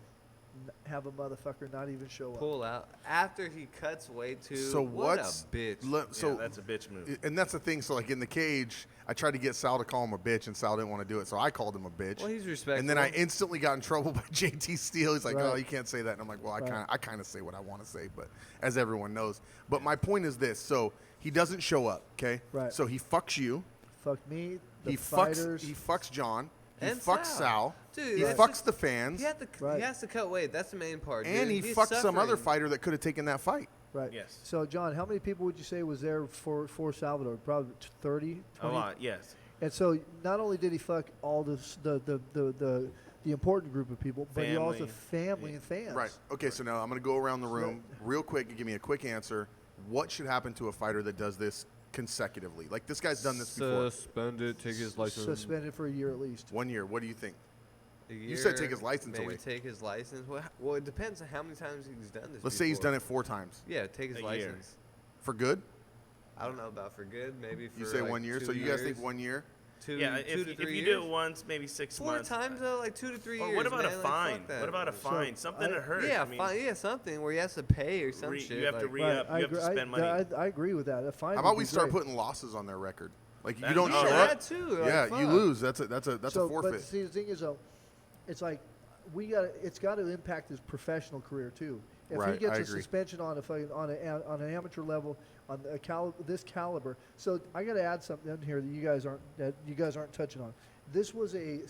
have a motherfucker not even show up. Pull out after he cuts weight too. So what what's a bitch. So That's a bitch move. and that's the thing. So like in the cage, I tried to get Sal to call him a bitch, and Sal didn't want to do it. So I called him a bitch. Well, he's respectful. And then I instantly got in trouble by JT Steele. He's like, Right. "Oh, you can't say that." And I'm like, "Well, Right. I kind of say what I want to say, but as everyone knows." But my point is this: so he doesn't show up, okay? Right. So he fucks you. Fuck me, the He fighters. fucks John. He And fucks Sal. Sal. Dude, he that's fucks just- the fans, Right. He has to cut weight. That's the main part. and dude. he He's fucks some other suffering. fighter that could have taken that fight. Right. Yes. So, John, how many people would you say was there for Salvador? Probably 30, A 20? lot. Yes. And so, not only did he fuck all the important group of people, but he also family and fans. Right. Okay. So now I'm going to go around the room real quick and give me a quick answer. What should happen to a fighter that does this consecutively? Like this guy's done this before. Suspended, take his license. Suspended for a year at least. 1 year. What do you think? A You said year, take his license maybe away. take his license. Well, it depends on how many times he's done this. Let's say he's done it 4 times. Yeah, take his A year. license. For good? I don't know about for good. Maybe for You say like 1 year. 2 So you guys think years. 1 year? Two, Yeah. 2 to If 3 you years. do it once, maybe 6 4 months. times though, like 2 to 3 Or years. what about man, a like, fine? fuck that. What about a fine? Something I- that hurts. Yeah, I mean, fine. Yeah, something where he has to pay or some shit. you have to like- re-up. I You have to agree- spend money. I agree with that. A fine How would about be we start great. putting losses on their record? Like you That- don't yeah, show that up. too. Like, Yeah, you fuck. lose. That's a So, forfeit. But see, the thing is, though, it's like it's got to impact his professional career too. If Right, he gets I a agree. suspension on an amateur level on this caliber, so I got to add something in here that you guys aren't touching on. This was a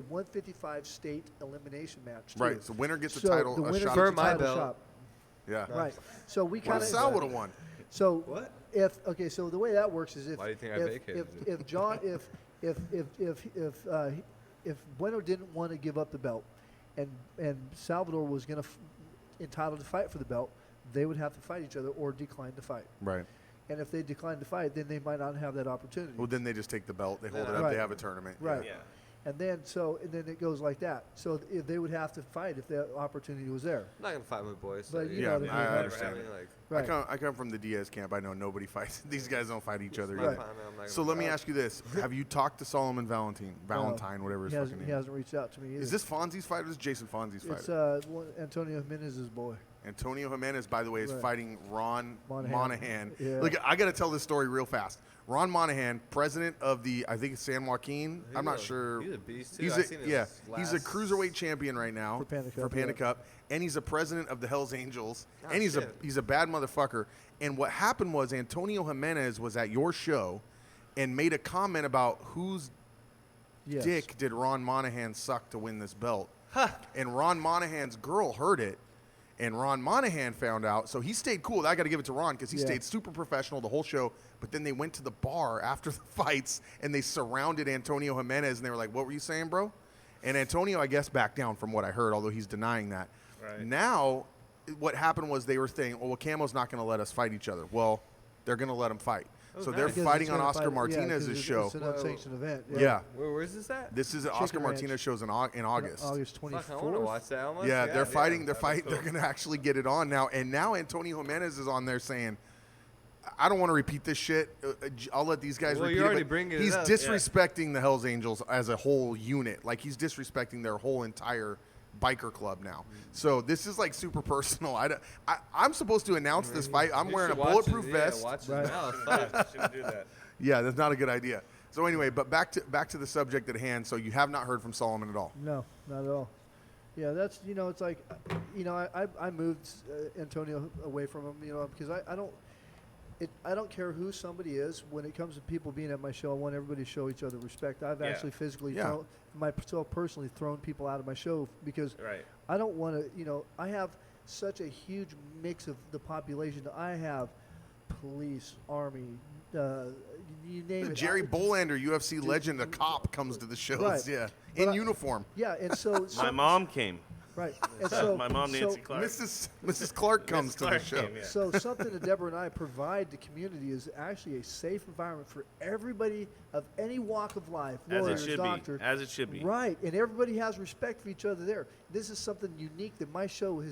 155 state elimination match. Too. Right. So winner gets a So title. the a winner shot. For gets a my title belt. shot. Yeah. Right. So we Well, kind Sal would of have won. so What? So the way that works is if Why do you think I if, vacated if John if Bueno didn't want to give up the belt and Salvador was going to entitled to fight for the belt, they would have to fight each other or decline to fight. Right. And if they decline to fight, then they might not have that opportunity. Well, then they just take the belt. They hold it up. Right. They have a tournament. Right. Yeah. And then it goes like that. So if they would have to fight if the opportunity was there. I'm not gonna fight my boys. So But you Yeah, know what I mean. understand. Like, Right. I come from the Diaz camp. I know nobody fights. These guys don't fight each other my either. partner, I'm not So gonna let me fight. ask you this: have you talked to Solomon Valentine, whatever his he fucking name? hasn't reached out to me either. Is this Fonzie's fighter? Or is this Jason Fonzie's It's fighter? Antonio Jimenez's boy. Antonio Jimenez, by the way, is Right. fighting Ron Monahan. Yeah. Look, I got to tell this story real fast. Ron Monahan, president of I think it's San Joaquin. I'm not sure. He's a beast too. He's I've seen his he's a last- cruiserweight champion right now For Panda Cup, Cup, and he's a president of the Hell's Angels, Oh, and he's shit. a bad motherfucker. And what happened was Antonio Jimenez was at your show, and made a comment about whose Yes. dick did Ron Monahan suck to win this belt, and Ron Monahan's girl heard it. And Ron Monahan found out, so he stayed cool. I got to give it to Ron because he Yeah. stayed super professional the whole show. But then they went to the bar after the fights and they surrounded Antonio Jimenez and they were like, "What were you saying, bro?" And Antonio, I guess, backed down from what I heard, although he's denying that. Right. Now, what happened was they were saying, "Oh, well, Camo's not going to let us fight each other." Well, they're going to let him fight. Oh, So nice. they're Because fighting it's on gonna Oscar fight- yeah, 'cause Martinez's show. It's an unsanctioned event. Yeah. Where's this at? This is Oscar Chicken Ranch. Martinez shows in August. August Fuck, I want to 24th. watch that. Almost. Yeah, they're fighting. They're that'd be fighting. cool. They're going to actually get it on now. And now Antonio Jimenez is on there saying, "I don't want to repeat this shit. I'll let these guys Well, repeat you're it." already but bringing it he's up. disrespecting the Hell's Angels as a whole unit. Like he's disrespecting their whole entire biker club now. So this is like super personal. I'm supposed to announce this fight. I'm wearing a bulletproof vest. Watch his Right. mouth. Fuck. Shouldn't do that. Yeah, that's not a good idea. So anyway, but back to the subject at hand. So you have not heard from Solomon at all. No, not at all. Yeah, that's it's like, I moved Antonio away from him, because I don't care who somebody is. When it comes to people being at my show, I want everybody to show each other respect. I've actually physically myself personally thrown people out of my show because I don't want to. I have such a huge mix of the population. I have police, army. You name it. Jerry Bolander, UFC legend, a cop, comes to the shows. Right. Yeah, But in uniform. Yeah, and so My mom came. right, and so My mom, Nancy Clark. Mrs. Clark comes to the Clark show. came, yeah. So something that Deborah and I provide the community is actually a safe environment for everybody of any walk of life, As lawyer, it should doctor. be. As it should be. Right, and everybody has respect for each other there. This is something unique that my show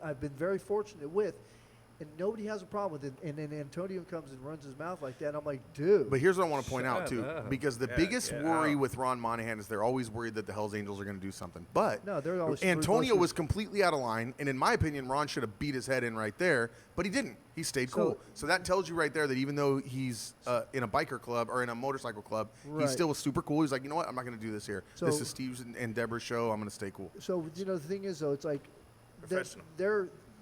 I've been very fortunate with, and nobody has a problem with it. And then Antonio comes and runs his mouth like that, and I'm like, dude. But here's what I want to point out, Shut too, up. because the biggest worry with Ron Monahan is they're always worried that the Hells Angels are going to do something. But No, they're always Antonio was completely out of line, and in my opinion, Ron should have beat his head in right there, but he didn't. He stayed cool. So that tells you right there that even though he's in a biker club or in a motorcycle club, he still was super cool. He's like, you know what? I'm not going to do this here. So- This is Steve's and Deborah's show. I'm going to stay cool. So the thing is, though, it's like Professional.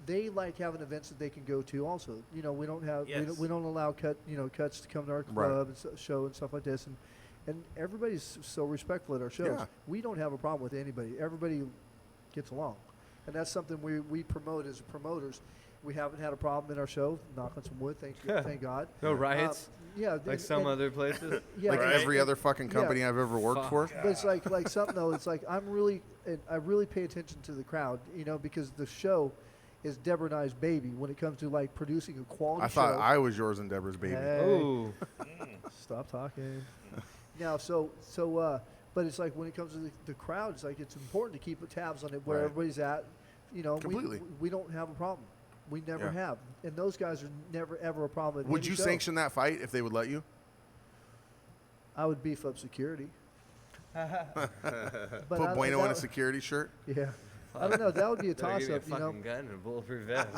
they like having events that they can go to. Also, we don't have Yes. we don't allow cuts to come to our club Right. and show and stuff like this, and everybody's so respectful at our shows. Yeah. We don't have a problem with anybody. Everybody gets along, and that's something we promote as promoters. We haven't had a problem in our show. Knock on some wood. Thank God. No riots. Yeah, Like some other places. Yeah, Like Right. every other fucking company Yeah. I've ever worked for. But it's like something though. It's like I really pay attention to the crowd, because the show is Deborah and I's baby when it comes to like producing a quality I show. thought I was yours and Deborah's baby. Hey, Ooh. stop talking. Now, but it's like when it comes to the crowd, it's like it's important to keep tabs on it where Right. everybody's at. Completely. We don't have a problem. We never Yeah. have, and those guys are never ever a problem. At Would any you show. sanction that fight if they would let you? I would beef up security. But Put Bueno in a security shirt? Yeah. I don't know. That would be a They'll give you a toss-up, fucking gun and a bulletproof vest.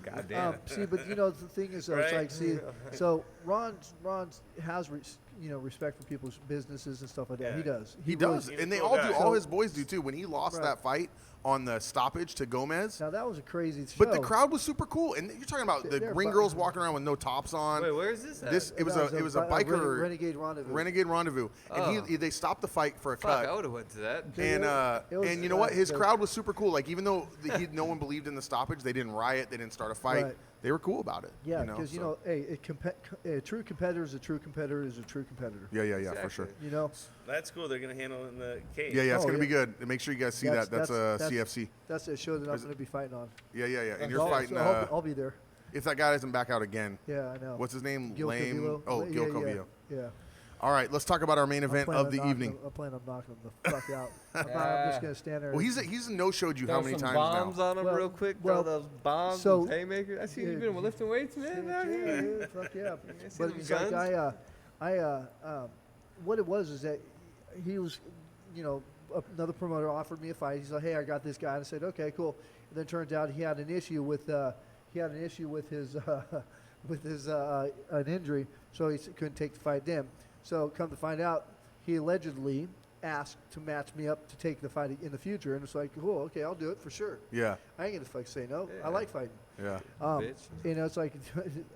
Goddamn. See, but the thing is, though, it's Right. like, see, so Ron has respect for people's businesses and stuff like that. Yeah. He does. He really- does, He's a and they cool all guy. do. All his boys do too. When he lost Right. that fight on the stoppage to Gomez, Now that was a crazy show. but the crowd was super cool. And you're talking about the They're ring fun. girls walking around with no tops on. Wait, where is this at? It was a biker Renegade Rendezvous. renegade rendezvous, and Oh. they stopped the fight for a Fuck, I cut. would have went to that. And It was, and you know what? His the- crowd was super cool. Like even though no one believed in the stoppage, they didn't riot, they didn't start a fight. Right. They were cool about it. Yeah, because so- hey, a true competitor is a true competitor is a true competitor. Yeah, for sure. Exactly. That's cool. They're gonna handle it in the cage. Yeah, it's Oh, gonna be yeah. good. And make sure you guys see That's- that. That's that's- CFC. That's a show that I'm going to be fighting on. Yeah. And you're So fighting. I'll be there. If that guy doesn't back out again, Yeah, I know. what's his name? Gil Lame. Covillo? Oh, Yeah, Gil yeah, Covillo. Yeah. All right, let's talk about our main I'm event planning of the on knocking evening. him- I'm planning on knocking him the fuck out. I'm just going to stand there. Well, he's no-showed you Throw how many some times bombs now? on him Well- real quick. well, Throw those bombs so- and haymakers. I see Yeah. you been lifting weights, man. Out here. Yeah, fuck yeah. I see But them it's like guns. what it was is that he was, another promoter offered me a fight. He's like, hey, I got this guy. And I said, okay, cool. And then it turns out he had an issue with his an injury, so he couldn't take the fight then. So come to find out, he allegedly asked to match me up to take the fight in the future, and it's like, cool, okay, I'll do it for sure. Yeah, I ain't gonna fucking say no. I Yeah. like fighting. yeah, Bitch. It's like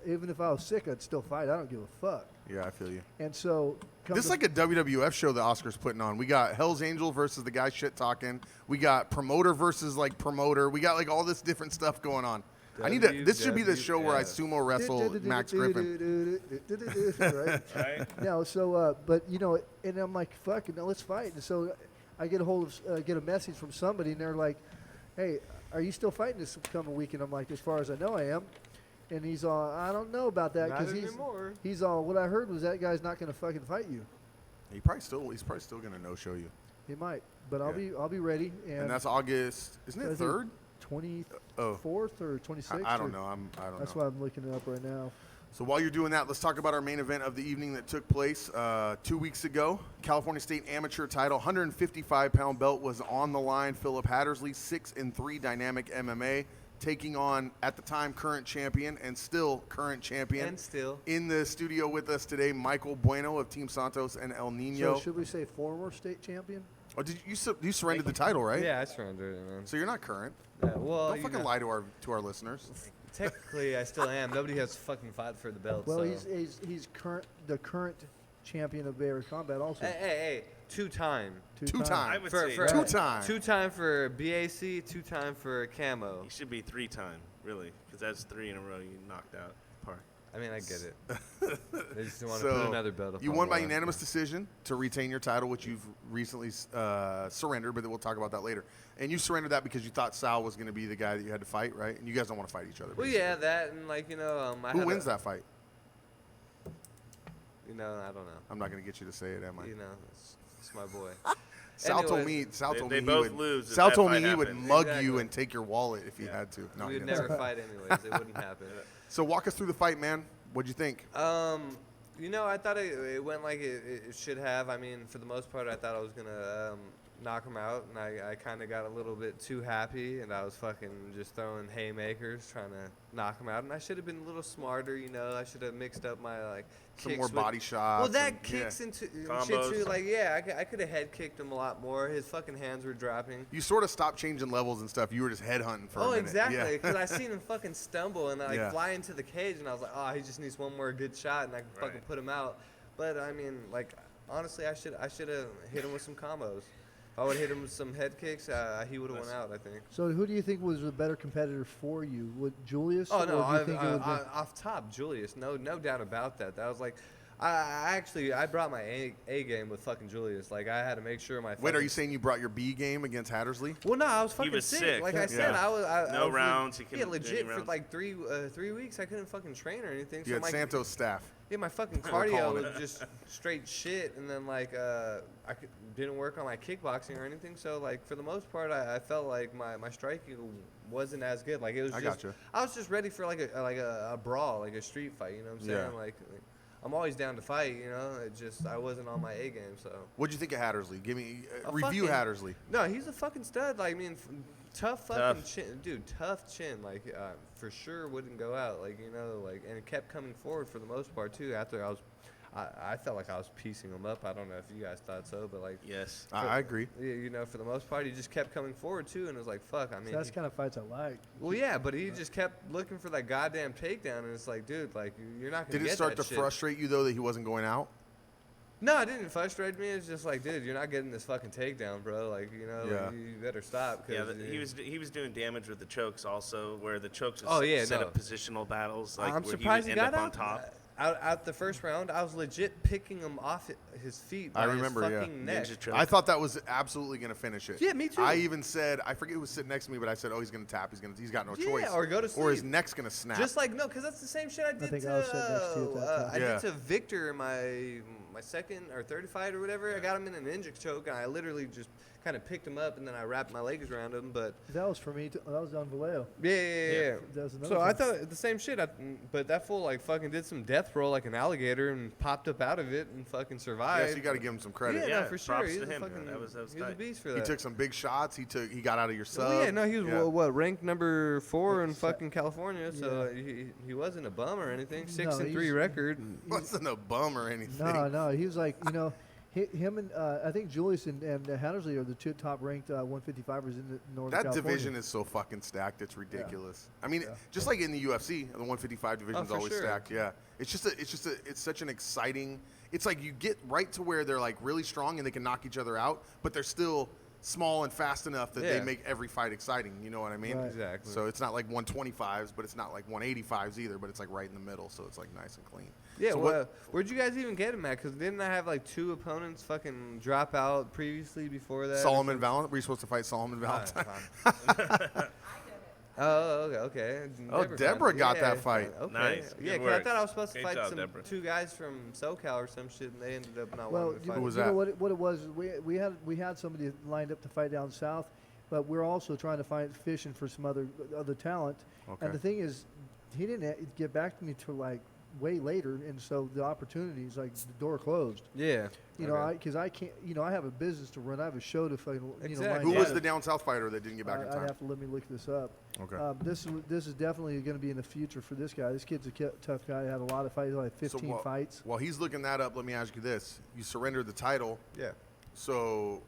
even if I was sick, I'd still fight. I don't give a fuck. yeah. I feel you. And so This is like a WWF show the Oscar's putting on. We got Hell's Angel versus the guy shit talking. We got promoter versus like promoter. We got like all this different stuff going on. I need to. This should be the show where I WWF. sumo wrestle Max Griffin. Right? Right? No, so but and I'm like, fuck it, no, let's fight. And so I get a message from somebody, and they're like, hey, are you still fighting this coming weekend? I'm like, as far as I know, I am. And he's all, I don't know about that Not because anymore. he's all, what I heard was that guy's not gonna fucking fight you. He's probably still gonna no-show you. He might, but Yeah. I'll be ready. And that's August. Isn't I it think 3rd? 24th Oh, or 26th. I don't know. I don't That's know. why I'm looking it up right now. So while you're doing that, let's talk about our main event of the evening that took place 2 weeks ago. California State Amateur title, 155-pound belt was on the line. Philip Hattersley, 6-3 dynamic MMA, taking on, at the time, current champion and still current champion. And still. In the studio with us today, Michael Bueno of Team Santos and El Nino. So should we say former state champion? Oh, you surrendered the title, right? Yeah, I surrendered it, man. So you're not current. Well, Don't fucking lie to our listeners. Technically, I still am. Nobody has fucking fought for the belt. Well, so. he's the current champion of Bay Area Combat also. Hey, two-time. I would say For- Two-time. Two-time for BAC, two-time for Camo. you should be 3-time, really, because that's 3 in a row you knocked out Park. I mean, I get it. They just want to put another belt up. You on won the by line. unanimous decision to retain your title, which you've recently surrendered, but we'll talk about that later. And you surrendered that because you thought Sal was going to be the guy that you had to fight, right? And you guys don't want to fight each other. Well, basically. yeah, that and like Who wins that fight? I don't know. I'm not going to get you to say it, am I? It's my boy. Sal told Anyways, me. Sal they- told they me both he would. lose if Sal that told me fight he would happens. mug Exactly. you and take your wallet if he had to. No, he We would didn't. never fight anyways. It wouldn't happen. So walk us through the fight, man. What'd you think? I thought it went like it should have. I mean, for the most part, I thought I was gonna knock him out, and I kind of got a little bit too happy, and I was fucking just throwing haymakers trying to knock him out, and I should have been a little smarter, I should have mixed up my Some kicks more with- body shots. Well, that and- kicks yeah. into shit Combos. too. I could have head kicked him a lot more. His fucking hands were dropping. You sort of stopped changing levels and stuff. You were just headhunting for a Oh, minute. exactly. Yeah. Because I seen him fucking stumble and Yeah. fly into the cage, and I was like, oh, he just needs one more good shot, and I can fucking Right. put him out. But I mean, honestly, I should have hit him with some combos. If I would hit him with some head kicks, he would have went out, I think. So who do you think was a better competitor for you? Would Julius? Oh no, or do you think it would have off top, Julius. No doubt about that. That was like, I brought my A game with fucking Julius. Like I had to make sure my. Wait, fucking- are you saying you brought your B game against Hattersley? Well, no, I was fucking was sick. Like I said, Yeah. I No was rounds, he couldn't do legit any for rounds. like 3 weeks. I couldn't fucking train or anything. You had Santos staff. Yeah, my fucking calling cardio it. was just straight shit, and then didn't work on my kickboxing or anything. So for the most part, I felt like my striking wasn't as good. Like it was I just gotcha. I was just ready for a brawl, like a street fight. You know what I'm saying? Yeah. Like I'm always down to fight. It just I wasn't on my A game. So What'd you think of Hattersley? Give me A review fucking- Hattersley. no, he's a fucking stud. Tough fucking chin, dude. Tough chin, for sure wouldn't go out. And it kept coming forward for the most part too. After I felt like I was piecing him up. I don't know if you guys thought so, but Yes. I agree. for the most part, he just kept coming forward too, and it was like, fuck. I mean, So that's kind of fights I like. well, yeah, but he just kept looking for that goddamn takedown, and it's like, dude, you're not gonna Did it get start that to shit. frustrate you though that he wasn't going out? No, it didn't frustrate me. It's just like, dude, you're not getting this fucking takedown, bro. Yeah. You better stop. Yeah, 'cause he was doing damage with the chokes also, where the chokes Oh, yeah, set no. up positional battles, like I'm where surprised he he would end got up on out. top. Out the first round, I was legit picking him off his feet. I by remember, his yeah. fucking neck. Ninja choke. I thought that was absolutely going to finish it. Yeah, me too. I even said, I forget who was sitting next to me, but I said, oh, he's going to tap. He's got no Yeah, choice. or go to Or his sleep. neck's going to snap. Just no, because that's the same shit I did think to. I was sitting next to you at that time. I Yeah. did to Victor in my second or third fight or whatever. I got him in a ninja choke, and I literally just kind of picked him up, and then I wrapped my legs around him. But That was for me. That was on Vallejo. yeah. That was another So I thing. thought the same shit. But that fool fucking did some death roll like an alligator and popped up out of it and fucking yeah, survived. so you got to give him some credit. Yeah, Yeah, no, for sure. props He's to a him, man. fucking, That was he's a tight. beast for He that. took some big shots. He got out of your sub. Well, yeah, no, he was Yeah. ranked number 4 in It's, fucking California, so yeah. he wasn't a bum or anything. 6-3 he's- record. Wasn't a bum or anything. No, he was like, him and I think Julius and Hattersley are the two top ranked 155ers in the Northern That California. division is so fucking stacked. It's ridiculous. I mean, Yeah. just like in the UFC, the 155 division is for always sure. stacked. Yeah, it's such an exciting. It's like you get right to where they're like really strong and they can knock each other out, but they're still small and fast enough that they Yeah. make every fight exciting. You know what I mean? Right. Exactly. So it's not like 125s, but it's not like 185s either. But it's like right in the middle, so it's like nice and clean. Yeah, So well, where'd you guys even get him at? Because didn't I have 2 opponents fucking drop out previously before that? Solomon Valentine. Were you supposed to fight Solomon Valentine? Oh, okay. Oh, Deborah got that fight. Okay. Nice. Yeah, Good 'cause I work. thought I was supposed to Great fight job, some Deborah. 2 guys from SoCal or some shit, and they ended up not Well, wanting to fight. Who was you that? know what it was? We had somebody lined up to fight down south, but we're also trying to find fishing for some other talent. Okay. And the thing is, he didn't get back to me till way later, and so the opportunities, like the door closed. Yeah. You know, because I can't. You know, I have a business to run. I have a show to fucking. Exactly. Who line was up. the down south fighter that didn't get back in I'd time? have to let me look this up. Okay. This is definitely going to be in the future for this guy. This kid's a tough guy. He had a lot of fights, like 15 fights. While he's looking that up, let me ask you this: you surrendered the title. Yeah. So,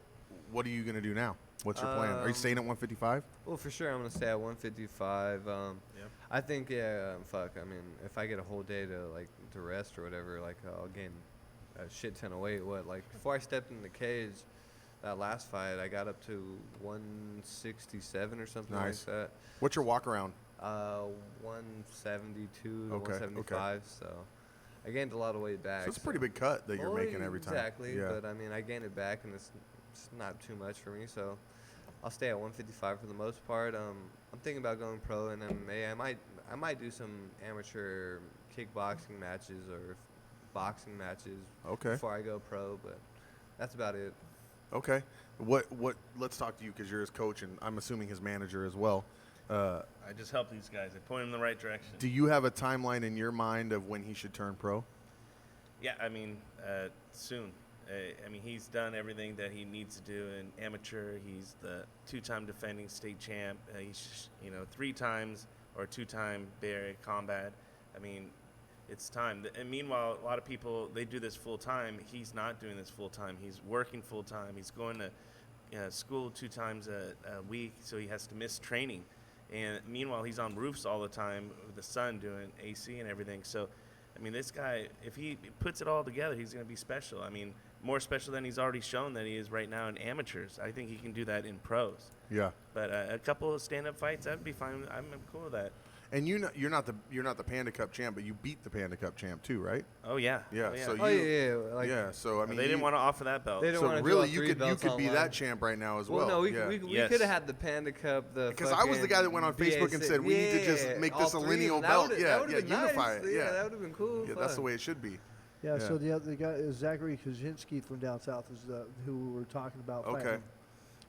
what are you going to do now? What's your plan? Are you staying at 155? Well, for sure, I'm gonna stay at 155. I think, fuck. I mean, if I get a whole day to rest or whatever, like I'll gain a shit ton of weight. Like before I stepped in the cage, that last fight, I got up to 167 or something Nice. like that. What's your walk around? 172 to Okay, 175. So I gained a lot of weight back. So it's a pretty big cut that you're Well, making every time. Exactly. Yeah. But I mean, I gained it back, and it's not too much for me. So I'll stay at 155 for the most part. I'm thinking about going pro in MMA. I might do some amateur kickboxing matches or boxing matches before I go pro, but that's about it. Okay. What? Let's talk to you because you're his coach, and I'm assuming his manager as well. I just help these guys. I point them in the right direction. Do you have a timeline in your mind of when he should turn pro? Yeah, I mean, soon. I mean, he's done everything that he needs to do in amateur. He's the 2-time defending state champ. He's 3 times or 2-time Bay Area combat. I mean, it's time. And meanwhile, a lot of people, they do this full time. He's not doing this full time. He's working full time. He's going to school 2 times a week, so he has to miss training. And meanwhile, he's on roofs all the time with the sun doing AC and everything. So, I mean, this guy, if he puts it all together, he's going to be special. I mean, more special than he's already shown that he is right now in amateurs. I think he can do that in pros. Yeah. But a couple of stand-up fights, that'd be fine. I'm cool with that. And you're not the Panda Cup champ, but you beat the Panda Cup champ too, right? Oh yeah. Yeah. Oh, yeah. So So I mean, they didn't want to offer that belt. They don't so wanna do really, all you 3 could belts be online. that champ right now as well. Well, no, we Yes. could have had the Panda Cup. Because I was the guy that went on Facebook and said, we need to just make this a lineal belt. That would have been unify nice. it. Yeah. That would have been cool. Yeah, that's the way it should be. Yeah, Yeah. so the guy Zachary Kaczynski from down south is who we were talking about. Okay. Fighting.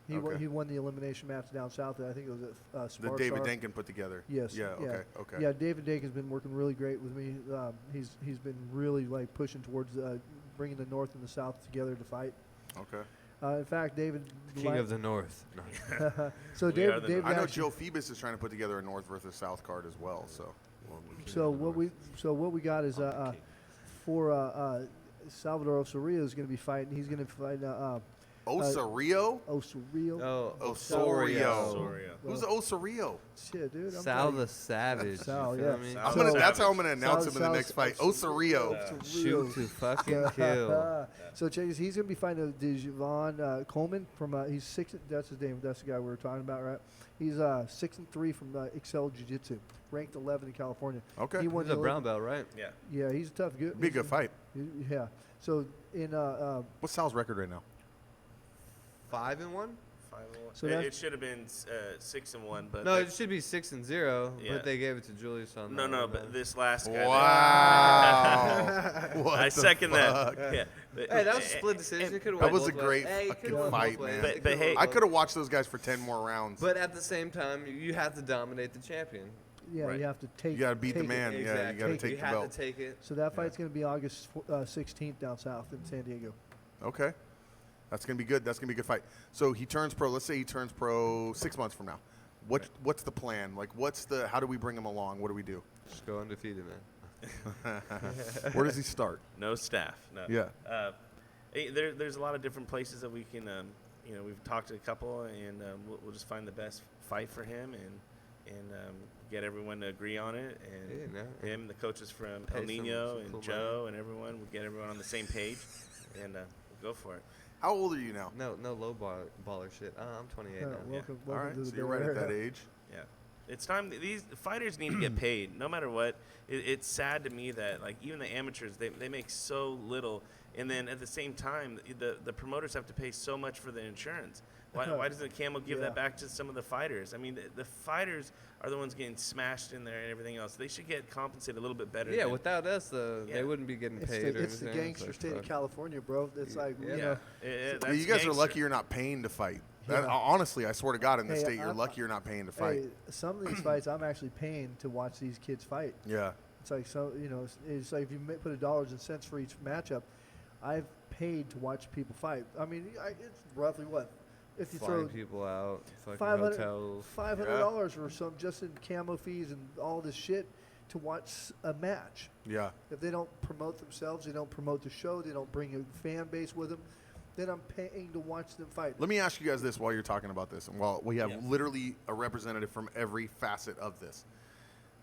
Okay. He won the elimination match down south. I think it was at The Sparkstar. David Denkin put together. Yes. Yeah. Yeah. Okay. Yeah, David Denkin's been working really great with me. He's been really like pushing towards bringing the North and the South together to fight. Okay. In fact, David. King of the North. No. So We are the David I know actually- Joe Phoebus is trying to put together a North versus South card as well. So. So what we got is for Salvador Osorio is going to be fighting. He's going to fight Osorio? Osorio. Oh, Osorio. Osorio. Who's Osorio? Shit, dude. I'm Sal like- the Savage. Sal, you feel yeah. me? Sal. That's how I'm gonna announce him in the Sal- next fight. Osorio. Shoot to fucking kill. So check this. He's going to be fighting Devon Coleman from. He's 6. That's his name. That's the guy we were talking about, right? He's 6-3 from Excel Jiu-Jitsu, ranked 11 in California. Okay. He won He's a the brown belt, right? Yeah. Yeah, he's a tough. Good. Be a good fight. Yeah. So in What's Sal's record right now? 5-1. So it that's- should have been 6-1, but No, that- it should be 6-0, Yeah. but they gave it to Julius on no, that. but this last guy. Wow. What I the second fuck? that. Yeah. Hey, that was a split decision. It could've That went was a both great ways. Hey, it fucking could've went fight, both ways. man. It could've But hey, went I both could have watched those guys for 10 more rounds. But at the same time, you have to dominate the champion. yeah, Right. you have to take. You got to beat the take it. man. Yeah, you Exactly. got to Take take You the have belt. to take it. So that fight's going to be August 16th down south in San Diego. Okay. That's going to be good. That's going to be a good fight. So he turns pro. Let's say he turns pro 6 months from now. What's the plan? Like, how do we bring him along? What do we do? Just go undefeated, man. Where does he start? No staff. No. Yeah. There's a lot of different places that we can, we've talked to a couple, and we'll just find the best fight for him and get everyone to agree on it. And Yeah, no. him, the coaches from Pay El some Nino and cool Joe and everyone, we'll get everyone on the same page, and we'll go for it. How old are you now? No low baller shit. I'm 28 now. Welcome All right. to the So you're right at that age. Yeah. It's time. These fighters need to get paid, no matter what. It's sad to me that, like, even the amateurs, they make so little, and then at the same time, the promoters have to pay so much for the insurance. Why doesn't Camel give that back to some of the fighters? I mean, the fighters are the ones getting smashed in there and everything else. They should get compensated a little bit better. Yeah, than, without us, they wouldn't be getting It's paid. the or anything. gangster It's state of like, California, bro. It's like, Yeah. you know. That's You guys are gangster. lucky you're not paying to fight. Yeah. Honestly, I swear to God, in this Hey, state, you're I'm- lucky you're not paying to fight. Hey, some of these fights, I'm actually paying to watch these kids fight. Yeah. It's like it's like if you put dollars and cents for each matchup. I've paid to watch people fight. I mean, it's roughly what if you Flying throw people out, fucking hotels. $500 or something just in camo fees and all this shit to watch a match. Yeah. If they don't promote themselves, they don't promote the show, they don't bring a fan base with them, then I'm paying to watch them fight. Let me ask you guys this while you're talking about this, and while we have literally a representative from every facet of this.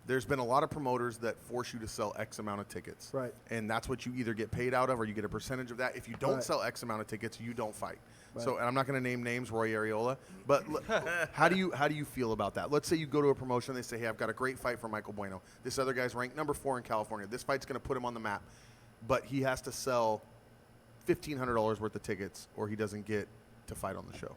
There's been a lot of promoters that force you to sell X amount of tickets. Right. And that's what you either get paid out of or you get a percentage of that. If you don't Right. sell X amount of tickets, you don't fight. Right. So, and I'm not going to name names, Roy Areola, but how do you feel about that? Let's say you go to a promotion, they say, hey, I've got a great fight for Michael Bueno. This other guy's ranked number 4 in California. This fight's going to put him on the map, but he has to sell $1,500 worth of tickets or he doesn't get to fight on the show.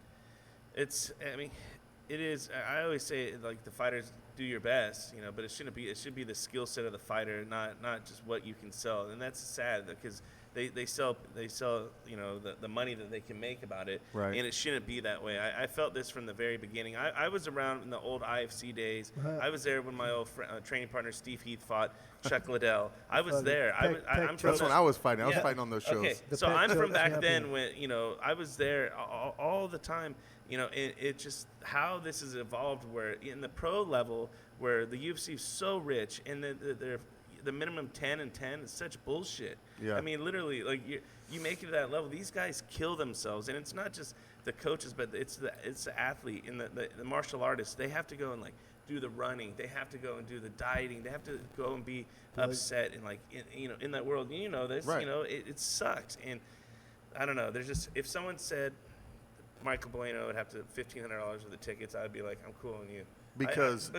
It is. I always say, like, the fighters do your best, but it shouldn't be. It should be the skill set of the fighter, not just what you can sell. And that's sad because they sell the money that they can make about it, Right. and it shouldn't be that way. I felt this from the very beginning. I was around in the old IFC days. Right. I was there when my old training partner Steve Heath fought Chuck Liddell. I was there. I'm That's when I was fighting. I was Yeah. fighting on those shows. Okay, The so Pet I'm Choke from back champion. then when, I was there all the time. It just how this has evolved where in the pro level where the UFC is so rich and the minimum 10 and 10 is such bullshit. Yeah. I mean, literally, like you make it to that level, these guys kill themselves, and it's not just the coaches, but it's the athlete and the martial artists. They have to go and like do the running. They have to go and do the dieting. They have to go and be upset and like in that world. This. Right. It sucks. And I don't know. There's just if someone said Michael Bueno would have to $1,500 for the tickets, I'd be like, I'm cooling you. Because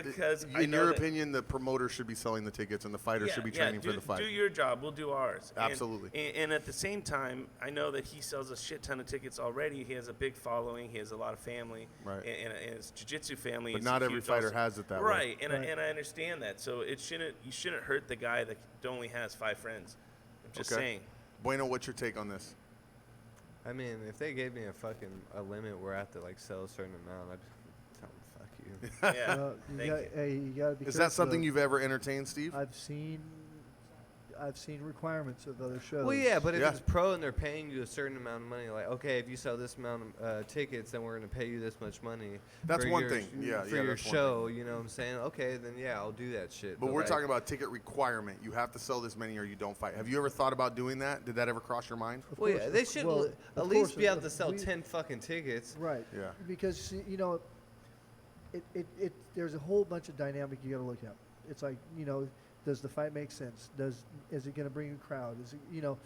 I in know your that- opinion, the promoter should be selling the tickets and the fighter should be training for the fight. Do your job. We'll do ours. Absolutely. And at the same time, I know that he sells a shit ton of tickets already. He has a big following. He has a lot of family. Right. And his jiu-jitsu family But is not every huge fighter also. has it that way. Right. And Right. I understand that. So you shouldn't hurt the guy that only has 5 friends. I'm just Okay. saying. Bueno, what's your take on this? I mean, if they gave me a limit where I have to like sell a certain amount, I'd tell them fuck you. Yeah. Thank you. You got to be. Is that careful, something though. you've ever entertained, Steve? I've seen requirements of other shows. Well, yeah, but if Yeah. it's pro and they're paying you a certain amount of money, like, okay, if you sell this amount of tickets, then we're going to pay you this much money. That's for one your- thing. Yeah, For yeah, your that's one show, you know what I'm saying? Okay, then yeah, I'll do that shit. But we're like, talking about ticket requirement. You have to sell this many or you don't fight. Have you ever thought about doing that? Did that ever cross your mind? Of Well, course, yeah, they of- should well, at of least course, be able if to sell we- 10 fucking tickets. Right. Yeah. Because it there's a whole bunch of dynamic you got to look at. It's like does the fight make sense? Is it going to bring a crowd? Is it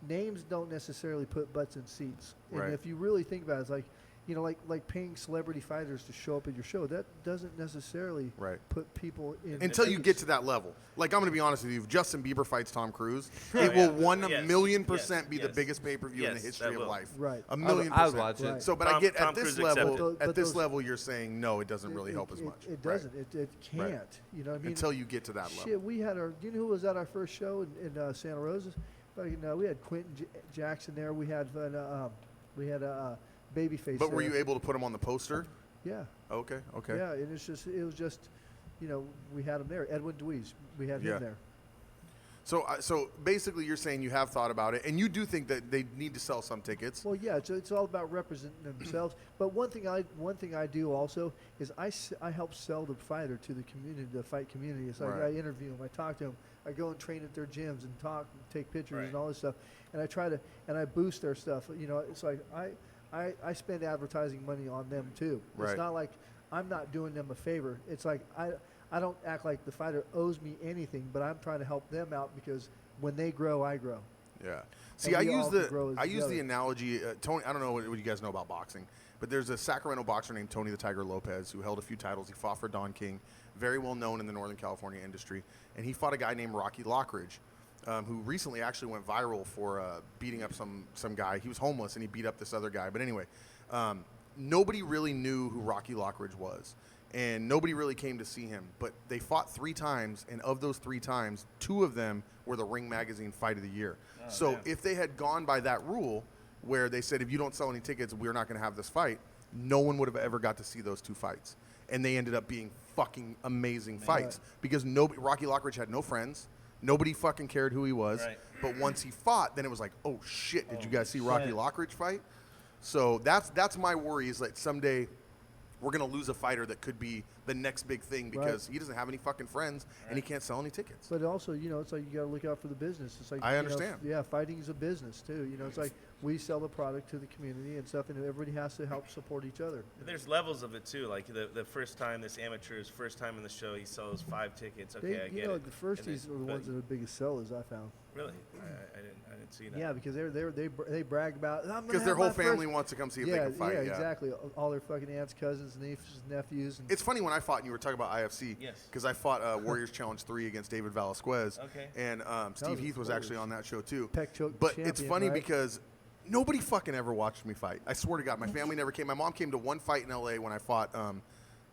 names don't necessarily put butts in seats. And Right. if you really think about it, it's like paying celebrity fighters to show up at your show. That doesn't necessarily Right. put people in Until you seats. get to that level. Like, I'm going to be honest with you. If Justin Bieber fights Tom Cruise, Oh, it yeah. will 1 Yes. million Yes. % be the Yes. biggest pay-per-view in the Yes, history that of will. life. Right. A million %. I would watch it. Right. So, but Tom- I get Tom at this Cruise level. accepted. But At this those- level, you're saying no. It doesn't really help as much. It Right. doesn't. It can't. Right. You know what I mean? Until you get to that level. Shit, we had do you know who was at our first show in Santa Rosa? We had Quentin Jackson there. We had Babyface. But were there. you able to put him on the poster? Yeah. Okay. Okay. Yeah, and it was just, we had him there. Edwin Dweez, we had Yeah. him there. So basically, you're saying you have thought about it, and you do think that they need to sell some tickets. Well, yeah, it's all about representing themselves. But one thing I do also is I help sell the fighter to the community, the fight community. It's like Right. I interview them, I talk to them, I go and train at their gyms and talk, and take pictures Right. and all this stuff, and I boost their stuff. It's like I spend advertising money on them too. Right. It's not like I'm not doing them a favor. It's like I don't act like the fighter owes me anything, but I'm trying to help them out because when they grow, I grow. Yeah. See, And I we use all can grow the together. analogy. Tony, I don't know what you guys know about boxing, but there's a Sacramento boxer named Tony the Tiger Lopez who held a few titles. He fought for Don King, very well known in the Northern California industry, and he fought a guy named Rocky Lockridge, who recently actually went viral for beating up some guy. He was homeless and he beat up this other guy. But anyway, nobody really knew who Rocky Lockridge was. And nobody really came to see him. But they fought 3 times, and of those 3 times, 2 of them were the Ring Magazine Fight of the Year. So man. if they had gone by that rule, where they said, if you don't sell any tickets, we're not going to have this fight, no one would have ever got to see those 2 fights. And they ended up being fucking amazing fights. Because Rocky Lockridge had no friends, Nobody fucking cared who he was. Right. But once he fought, then it was like, oh shit, did you guys see Rocky shit. Lockridge fight? So that's my worry, is that someday we're going to lose a fighter that could be the next big thing, because he doesn't have any fucking friends and he can't sell any tickets. But also, it's like you got to look out for the business. It's like I understand. Fighting is a business too. It's like we sell the product to the community and stuff, and everybody has to help support each other. There's levels of it too. Like the first time this amateur's first time in the show, he sells 5 tickets. Okay, I get it. The firsties are the ones that are the biggest sellers, I found. Really, I didn't see that. Yeah, because they brag about, Because their whole family wants to come see if they can fight. Yeah, exactly. All their fucking aunts, cousins, nieces, nephews. And It's funny when I fought, and you were talking about IFC. Yes. Because I fought Warriors Challenge 3 against David Velasquez. Okay. And Steve Heath was actually on that show too. Peck choke But champion, it's funny right? because nobody fucking ever watched me fight. I swear to God, my family never came. My mom came to one fight in L.A. when I fought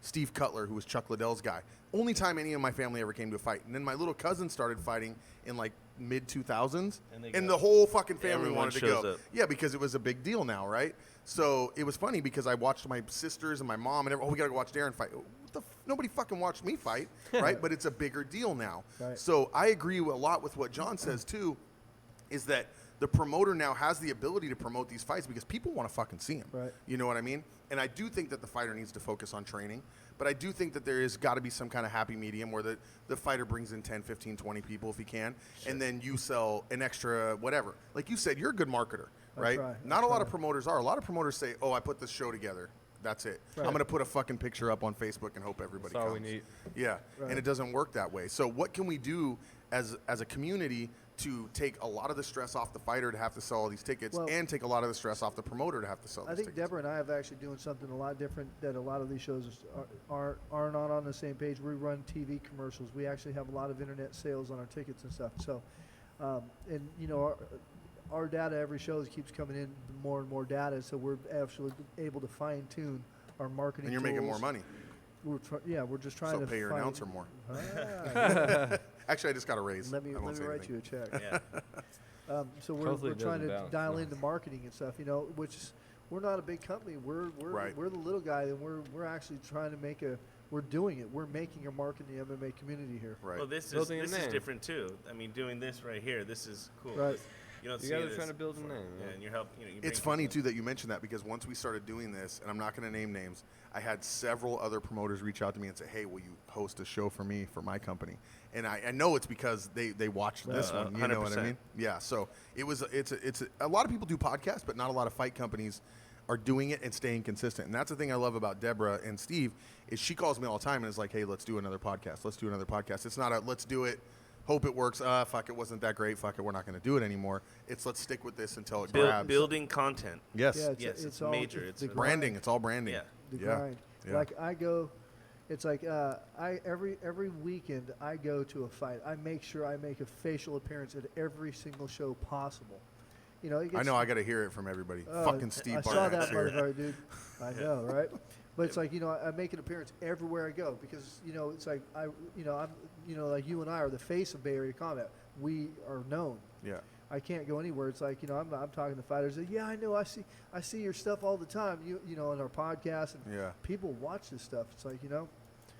Steve Cutler, who was Chuck Liddell's guy. Only time any of my family ever came to a fight. And then my little cousin started fighting in like mid-2000s. And the whole fucking family Everyone wanted to shows go. up. Yeah, because it was a big deal now, right? So it was funny because I watched my sisters and my mom and everyone, we got to go watch Darren fight. Nobody fucking watched me fight, right? But it's a bigger deal now. Right. So I agree a lot with what John says too, is that the promoter now has the ability to promote these fights because people want to fucking see them. Right. You know what I mean? And I do think that the fighter needs to focus on training, but I do think that there is got to be some kind of happy medium where the fighter brings in 10, 15, 20 people if he can, and then you sell an extra whatever. Like you said, you're a good marketer, right? Not a lot of promoters are. A lot of promoters say, oh, I put this show together. That's it. Right. I'm going to put a fucking picture up on Facebook and hope everybody That's all comes. we need. Yeah, Right. and it doesn't work that way. So what can we do as a community to take a lot of the stress off the fighter to have to sell all these tickets, Well, and take a lot of the stress off the promoter to have to sell these I think tickets? Deborah and I have actually doing something a lot different that a lot of these shows are not on the same page. We run TV commercials. We actually have a lot of internet sales on our tickets and stuff. So, our data every show keeps coming in more and more data, so we're actually able to fine tune our marketing. And you're making more tools. money. We're just trying So to pay your find- announcer more. Ah, Actually, I just got a raise. let me I won't say write anything. you a check. Yeah. So we're Hopefully it trying doesn't to bounce, dial no. into marketing and stuff, which is, we're not a big company. We're Right. we're the little guy, and we're actually trying to we're doing it. We're making a mark in the MMA community here. Right. Well, this is Building a name. different too. I mean, doing this right here, this is cool. Right. You don't You see guys are this trying to build a before. name, Yeah, yeah. and you're helping. You It's funny too that you mentioned that, because once we started doing this, and I'm not going to name names, I had several other promoters reach out to me and say, "Hey, will you host a show for me for my company?" And I know it's because they watched this one. You know what I 100%. mean? Yeah. So it's a lot of people do podcasts, but not a lot of fight companies are doing it and staying consistent. And that's the thing I love about Deborah and Steve, is she calls me all the time and is like, "Hey, let's do another podcast. Let's do another podcast." It's not a let's do it, hope it works. Fuck, it wasn't that great. Fuck it, we're not going to do it anymore. It's let's stick with this until it grabs. building content. Yes. Yeah, Yes, it's all major. the It's a- Branding. It's all branding. Yeah. The Yeah. grind. Yeah. Like I go, it's like every weekend I go to a fight. I make sure I make a facial appearance at every single show possible. It I gets, know. I got to hear it from everybody. Fucking Steve I saw Barnett's that here. motherfucker, dude. I know, right? But it's like I make an appearance everywhere I go because it's like I'm like you and I are the face of Bay Area combat. We are known. Yeah. I can't go anywhere. It's like I'm talking to fighters. That, yeah, I know. I see your stuff all the time. In our podcast, and Yeah. people watch this stuff. It's like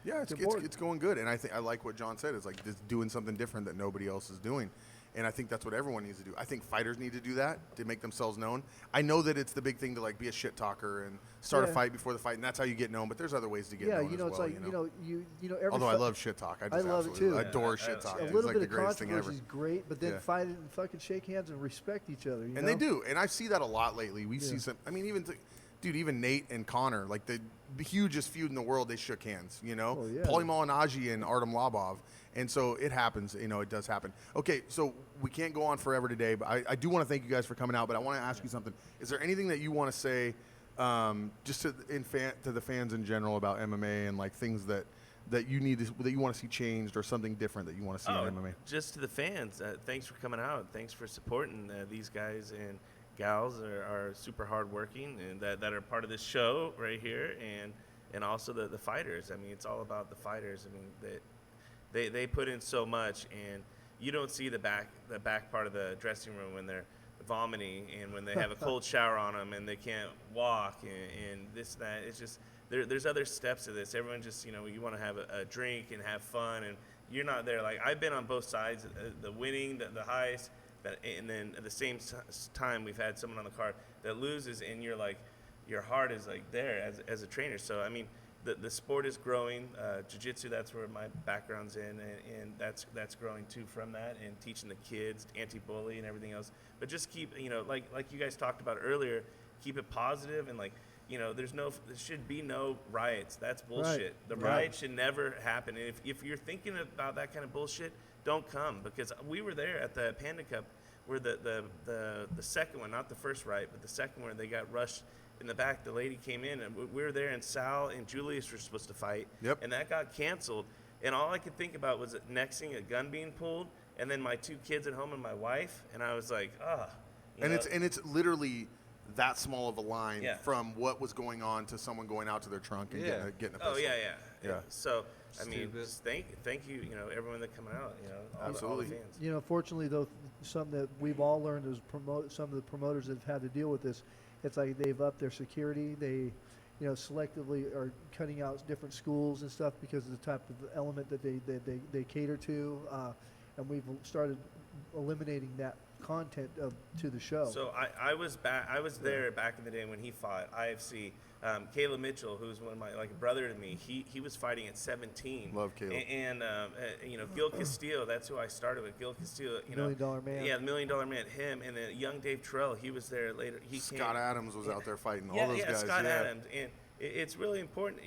Yeah, It's important. it's going good, and I like what John said. It's like just doing something different that nobody else is doing, and I think that's what everyone needs to do. I think fighters need to do that to make themselves known. I know that it's the big thing to like be a shit talker and start a Yeah. fight before the fight, and that's how you get known. But there's other ways to get known it's as well. like every Although I love shit talk, I just love it absolutely too. adore Yeah, shit I- talk. a It's little like bit the of greatest thing controversy ever. is great, but then Yeah. fight it and fucking shake hands and respect each other. And they do, and I see that a lot lately. We see Yeah. some. I mean, even Nate and Connor, like the hugest feud in the world, they shook hands. Oh, yeah. Paulie Malignaggi and Artem Lobov, and so it happens. It does happen. Okay, so we can't go on forever today, but I do want to thank you guys for coming out. But I want to ask you something. Is there anything that you want to say, just to the fans in general about MMA and like things that you that you want to see changed, or something different that you want to see in MMA? Just to the fans, thanks for coming out. Thanks for supporting these guys and gals are super hardworking and that are part of this show right here, and also the fighters. I mean, it's all about the fighters. I mean, they put in so much, and you don't see the back part of the dressing room when they're vomiting and when they have a cold shower on them and they can't walk and this that. It's just there's other steps to this. Everyone just you want to have a drink and have fun and you're not there. Like I've been on both sides, the winning, the highest, and then at the same time we've had someone on the card that loses, and you're like, your heart is like there as a trainer. So I mean, the sport is growing. Jiu-jitsu, that's where my background's in, and that's growing too from that, and teaching the kids anti-bully and everything else. But just keep, like you guys talked about earlier, keep it positive, and like, there should be no riots. That's bullshit. Right. The riot should never happen. And if you're thinking about that kind of bullshit, don't come, because we were there at the Panda Cup where the second one, not the first riot, but the second one, they got rushed in the back. The lady came in, and we were there, and Sal and Julius were supposed to fight. Yep. And that got canceled. And all I could think about was next thing, a gun being pulled, and then my 2 kids at home and my wife, and I was like, it's literally that small of a line Yeah. from what was going on to someone going out to their trunk and Yeah. getting a pistol. oh yeah. So I mean, Stupid. just thank you, everyone that coming out, all Absolutely. the fans. Fortunately, though, something that we've all learned is some of the promoters that have had to deal with this. It's like they've upped their security. They, selectively are cutting out different schools and stuff because of the type of element that they cater to, and we've started eliminating that content to the show. So I was there back in the day when he fought IFC. Caleb Mitchell, who's one of my, like a brother to me, he was fighting at 17. Love Caleb. And Gil Castillo, that's who I started with. Gil Castillo, $1 Million Man. Yeah, the $1 Million Man, him, and then young Dave Terrell, he was there later. Scott Adams was out there fighting. Yeah, all those guys. Scott Adams, and it's really important,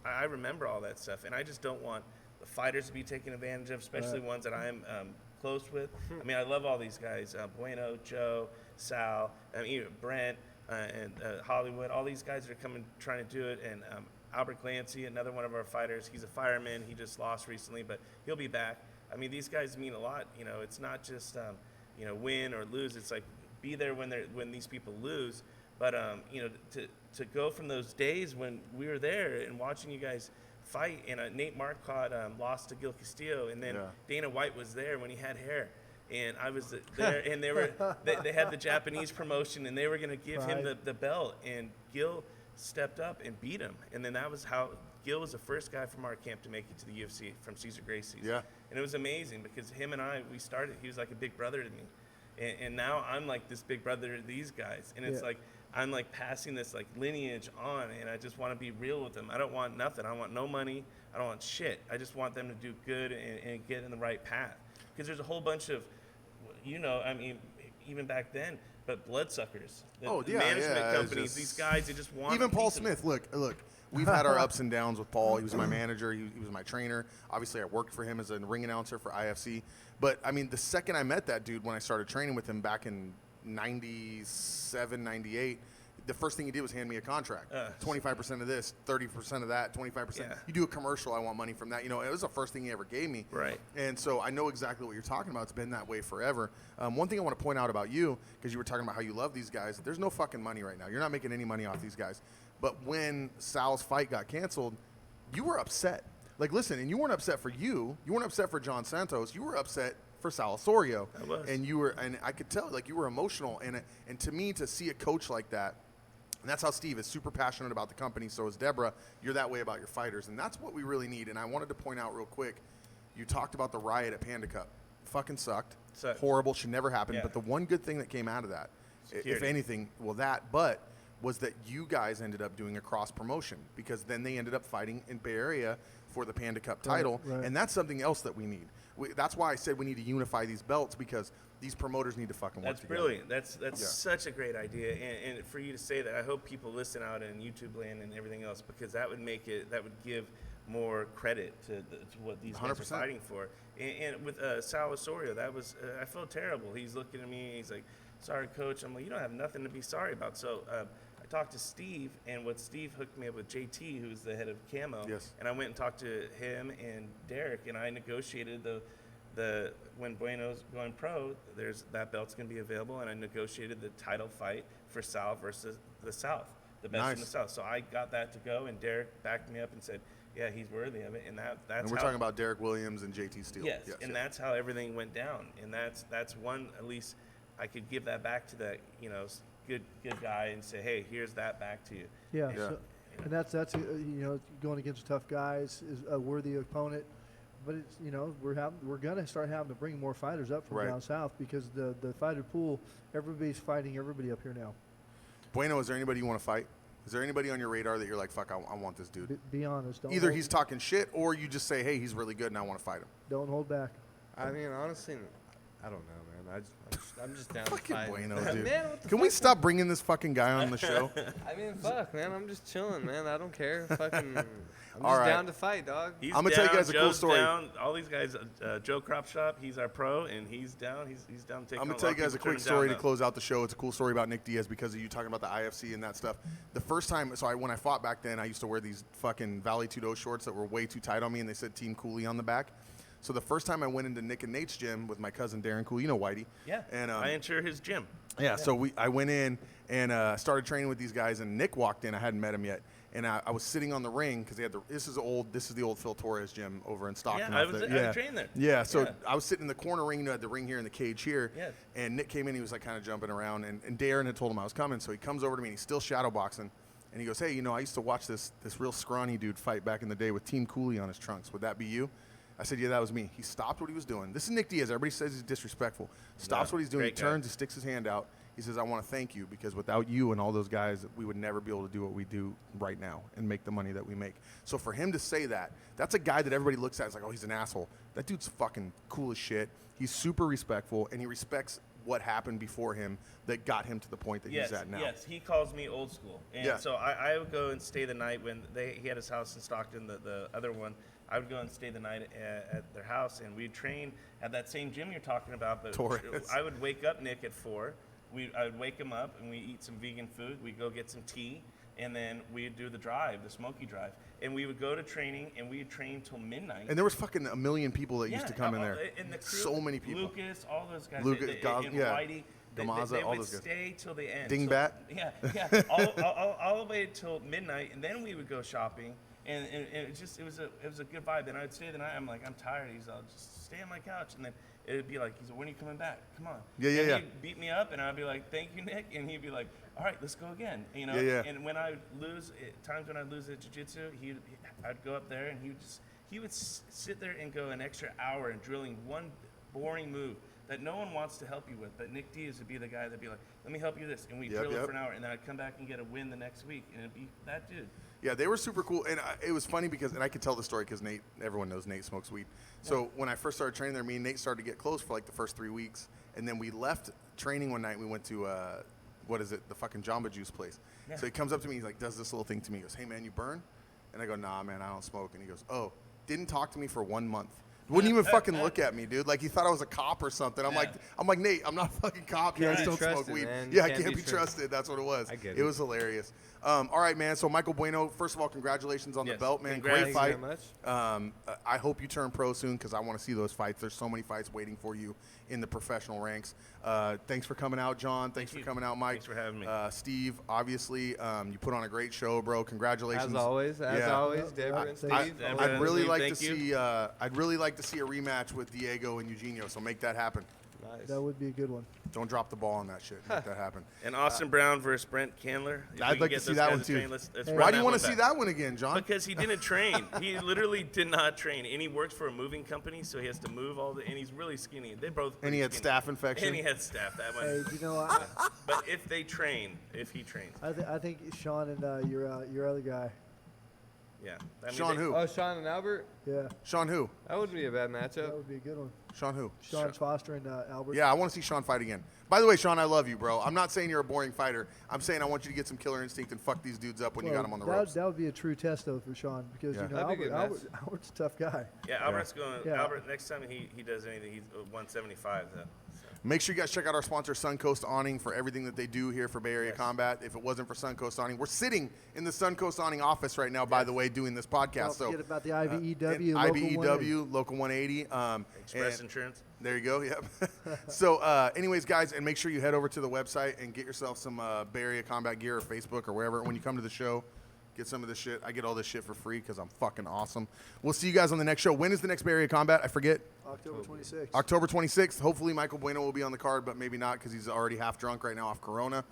I remember all that stuff, and I just don't want the fighters to be taken advantage of, especially ones that I'm close with. I mean, I love all these guys, Bueno, Joe, Sal, even Brent, and Hollywood, all these guys that are coming trying to do it, and Albert Glancy, another one of our fighters, he's a fireman, he just lost recently, but he'll be back. I mean, these guys mean a lot. It's not just win or lose, it's like be there when these people lose, but to go from those days when we were there and watching you guys fight, and Nate Marcotte lost to Gil Castillo, and then Dana White was there when he had hair. And I was there, and they had the Japanese promotion, and they were going to give him the belt, and Gil stepped up and beat him. And then that was how Gil was the first guy from our camp to make it to the UFC from Cesar Gracie's. Yeah. And it was amazing because him and we started, he was like a big brother to me. And now I'm like this big brother to these guys. And it's like, I'm like passing this like lineage on, and I just want to be real with them. I don't want nothing. I want no money. I don't want shit. I just want them to do good and get in the right path. Because there's a whole bunch of, I mean, even back then, but bloodsuckers. The management companies, these guys, they just want. Even Paul Smith. Look. We've had our ups and downs with Paul. He was my manager. He was my trainer. Obviously, I worked for him as a ring announcer for IFC. But I mean, the second I met that dude, when I started training with him back in '97, '98. The first thing he did was hand me a contract. 25% of this, 30% of that, 25%. Yeah. You do a commercial, I want money from that. It was the first thing he ever gave me. Right. And so I know exactly what you're talking about. It's been that way forever. One thing I want to point out about you, because you were talking about how you love these guys, there's no fucking money right now. You're not making any money off these guys. But when Sal's fight got canceled, you were upset. Like, listen, and you weren't upset for you. You weren't upset for Jon Santos. You were upset for Sal Osorio. I was. And I could tell, like, you were emotional. And to me, to see a coach like that, and that's how Steve is super passionate about the company. So is Deborah. You're that way about your fighters. And that's what we really need. And I wanted to point out real quick, you talked about the riot at Panda Cup. Fucking sucked. Horrible. Should never happen. Yeah. But the one good thing that came out of that, Security. if anything, was that you guys ended up doing a cross promotion, because then they ended up fighting in Bay Area for the Panda Cup title. Right. And that's something else that we need. That's why I said we need to unify these belts, because these promoters need to fucking work together. Brilliant. That's such a great idea. And for you to say that, I hope people listen out in YouTube land and everything else, because that would give more credit to what these guys are 100%. fighting for. And with Sal Osorio, that was I felt terrible. He's looking at me, he's like, "Sorry, coach." I'm like, "You don't have nothing to be sorry about." So I talked to Steve, and Steve hooked me up with JT, who's the head of Camo. Yes. And I went and talked to him and Derek, and I negotiated when Bueno's going pro, that belt's going to be available, and I negotiated the title fight for Sal versus the South, the best in the South. So I got that to go, and Derek backed me up and said, yeah, he's worthy of it, and that's And we're talking about Derek Williams and JT Steele. Yes, that's how everything went down, and that's one, at least I could give that back to that good guy and say, hey, here's that back to you. So, and that's going against tough guys is a worthy opponent. but it's we're gonna start having to bring more fighters up from Right. down south because the fighter pool, everybody's fighting everybody up here now. Bueno, is there anybody you want to fight? Is there anybody on your radar that you're like, fuck, I want this dude? Be honest. Don't Either hold, he's talking shit or you just say, hey, he's really good and I want to fight him. don't hold back. I mean, honestly, I don't know, man. I'm just down to Fucking fight. Bueno, dude. Man, what the Can we fuck, stop bringing this fucking guy on the show? I mean, fuck, man. I'm just chilling, man. I don't care. Fucking, I'm All just right. down to fight, dog. He's I'm gonna tell you down, guys a cool Joe's story. Down. All these guys, Joe Crop Shop, he's our pro, and he's down. He's down to take I'm on going to tell you lot of guys a people quick turn him story down, to though. close out the show. It's a cool story about Nick Diaz because of you talking about the IFC and that stuff. The first time, when I fought back then, I used to wear these fucking Valley 2-0 shorts that were way too tight on me, and they said Team Cooley on the back. So the first time I went into Nick and Nate's gym with my cousin Darren Cooley, you know Whitey. Yeah, And I insure his gym. yeah, so I went in and started training with these guys, and Nick walked in. I hadn't met him yet, and I was sitting on the ring because they had this is the old Phil Torres gym over in Stockton. Yeah, I off was there. trained there. Yeah, so Yeah. I was sitting in the corner ring. You had the ring here and the cage here. Yes. And Nick came in. He was like kind of jumping around, and Darren had told him I was coming. So he comes over to me, and he's still shadow boxing, and he goes, "Hey, I used to watch this real scrawny dude fight back in the day with Team Cooley on his trunks. Would that be you?" I said, "Yeah, that was me." He stopped what he was doing. This is Nick Diaz. Everybody says he's disrespectful. Stops No, what he's doing. He great guy. turns. He sticks his hand out. He says, "I want to thank you because without you and all those guys, we would never be able to do what we do right now and make the money that we make." So for him to say that, that's a guy that everybody looks at as like, "Oh, he's an asshole." That dude's fucking cool as shit. He's super respectful, and he respects what happened before him that got him to the point that Yes, he's at now. yes, he calls me old school, and Yeah. so I would go and stay the night when he had his house in Stockton. The other one, I would go and stay the night at their house, and we'd train at that same gym you're talking about. But Torres. I would wake up Nick at 4. I would wake him up, and we eat some vegan food. We'd go get some tea, and then we'd do the drive, the smoky drive, and we would go to training, and we'd train till midnight. And there was fucking a million people that used to come in there. And the crew, So many people. Lucas, all those guys. Lucas, and yeah. Whitey. Gamaza, They all would those guys. stay till the end. Dingbat? Yeah, yeah. all the way till midnight, and then we would go shopping. And it was a good vibe. And I'd stay the night. I'm like, I'm tired. I'll just stay on my couch. And then it'd be like, he's like, when are you coming back? Come on. Yeah, and yeah. He'd beat me up, and I'd be like, thank you, Nick. And he'd be like, all right, let's go again. Yeah, yeah. And when I lose, times when I lose at jiu-jitsu, I'd go up there, and he would sit there and go an extra hour in drilling one boring move that no one wants to help you with. But Nick Diaz would be the guy that'd be like, let me help you this. And we'd drill it for an hour, and then I'd come back and get a win the next week. And it'd be that dude. Yeah, they were super cool, and it was funny because, and I could tell the story because everyone knows Nate smokes weed. So when I first started training there, me and Nate started to get close for like the first 3 weeks, and then we left training one night. We went to the fucking Jamba Juice place. Yeah. So he comes up to me, he's like, does this little thing to me. He goes, "Hey man, you burn?" And I go, "Nah, man, I don't smoke." And he goes, "Oh," didn't talk to me for 1 month. Wouldn't even fucking look at me, dude. Like he thought I was a cop or something. I'm like, "Nate, I'm not a fucking cop. You Can't guys be don't smoke trusted, weed." man. Yeah, I Can't can't be be trusted. That's what it was. I get it it. was hilarious. All right, man. So Michael Bueno, first of all, congratulations on the Yes. belt, man. Congrats. Great Thank you fight. very much. I hope you turn pro soon because I want to see those fights. There's so many fights waiting for you in the professional ranks. Thanks for coming out, John. Thanks for you. coming out, Mike. Thanks for having me. Steve, obviously, you put on a great show, bro. Congratulations. As always, Yeah. Deborah and Steve. Deborah I'd and really Steve, like to thank you. see. I'd really like to see a rematch with Diego and Eugenio. So make that happen. Nice. That would be a good one. Don't drop the ball on that shit. Make that happen. And Austin Brown versus Brent Candler. If we I'd can like to get see those that guys one to too. train, let's Why run do you want to see back. that one again, John? Because he didn't train. He literally did not train, and he works for a moving company, so he has to move all the. And he's really skinny. They both. And he had skinny. staph infection. And he had staph. That Hey, one. you know, But if he trains, I think Sean and your other guy. yeah. I mean, Sean who? Oh, Sean and Albert? Yeah, Sean who? That wouldn't be a bad that matchup. would be a good one. Sean who? Sean Foster and Albert. Yeah, I want to see Sean fight again. By the way, Sean, I love you, bro. I'm not saying you're a boring fighter. I'm saying I want you to get some killer instinct and fuck these dudes up when you got them on the ropes. That would be a true test though for Sean because Yeah. you know That'd be a good Albert's a tough guy. Yeah, Albert's going. Yeah. Albert, next time he does anything, he's 175 though. So. Make sure you guys check out our sponsor, Suncoast Awning, for everything that they do here for Bay Area Combat. If it wasn't for Suncoast Awning, we're sitting in the Suncoast Awning office right now, by the way, doing this podcast. Don't forget about the IBEW, IBEW, Local 180. Local 180. Express and- Insurance. There you go. Yep. So, anyways, guys, and make sure you head over to the website and get yourself some Bay Area Combat gear or Facebook or wherever. When you come to the show, get some of this shit. I get all this shit for free because I'm fucking awesome. We'll see you guys on the next show. When is the next Bay Area Combat? I forget. October 26th. October 26th. Hopefully, Michael Bueno will be on the card, but maybe not because he's already half drunk right now off Corona.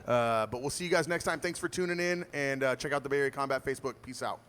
But we'll see you guys next time. Thanks for tuning in, and check out the Bay Area Combat Facebook. Peace out.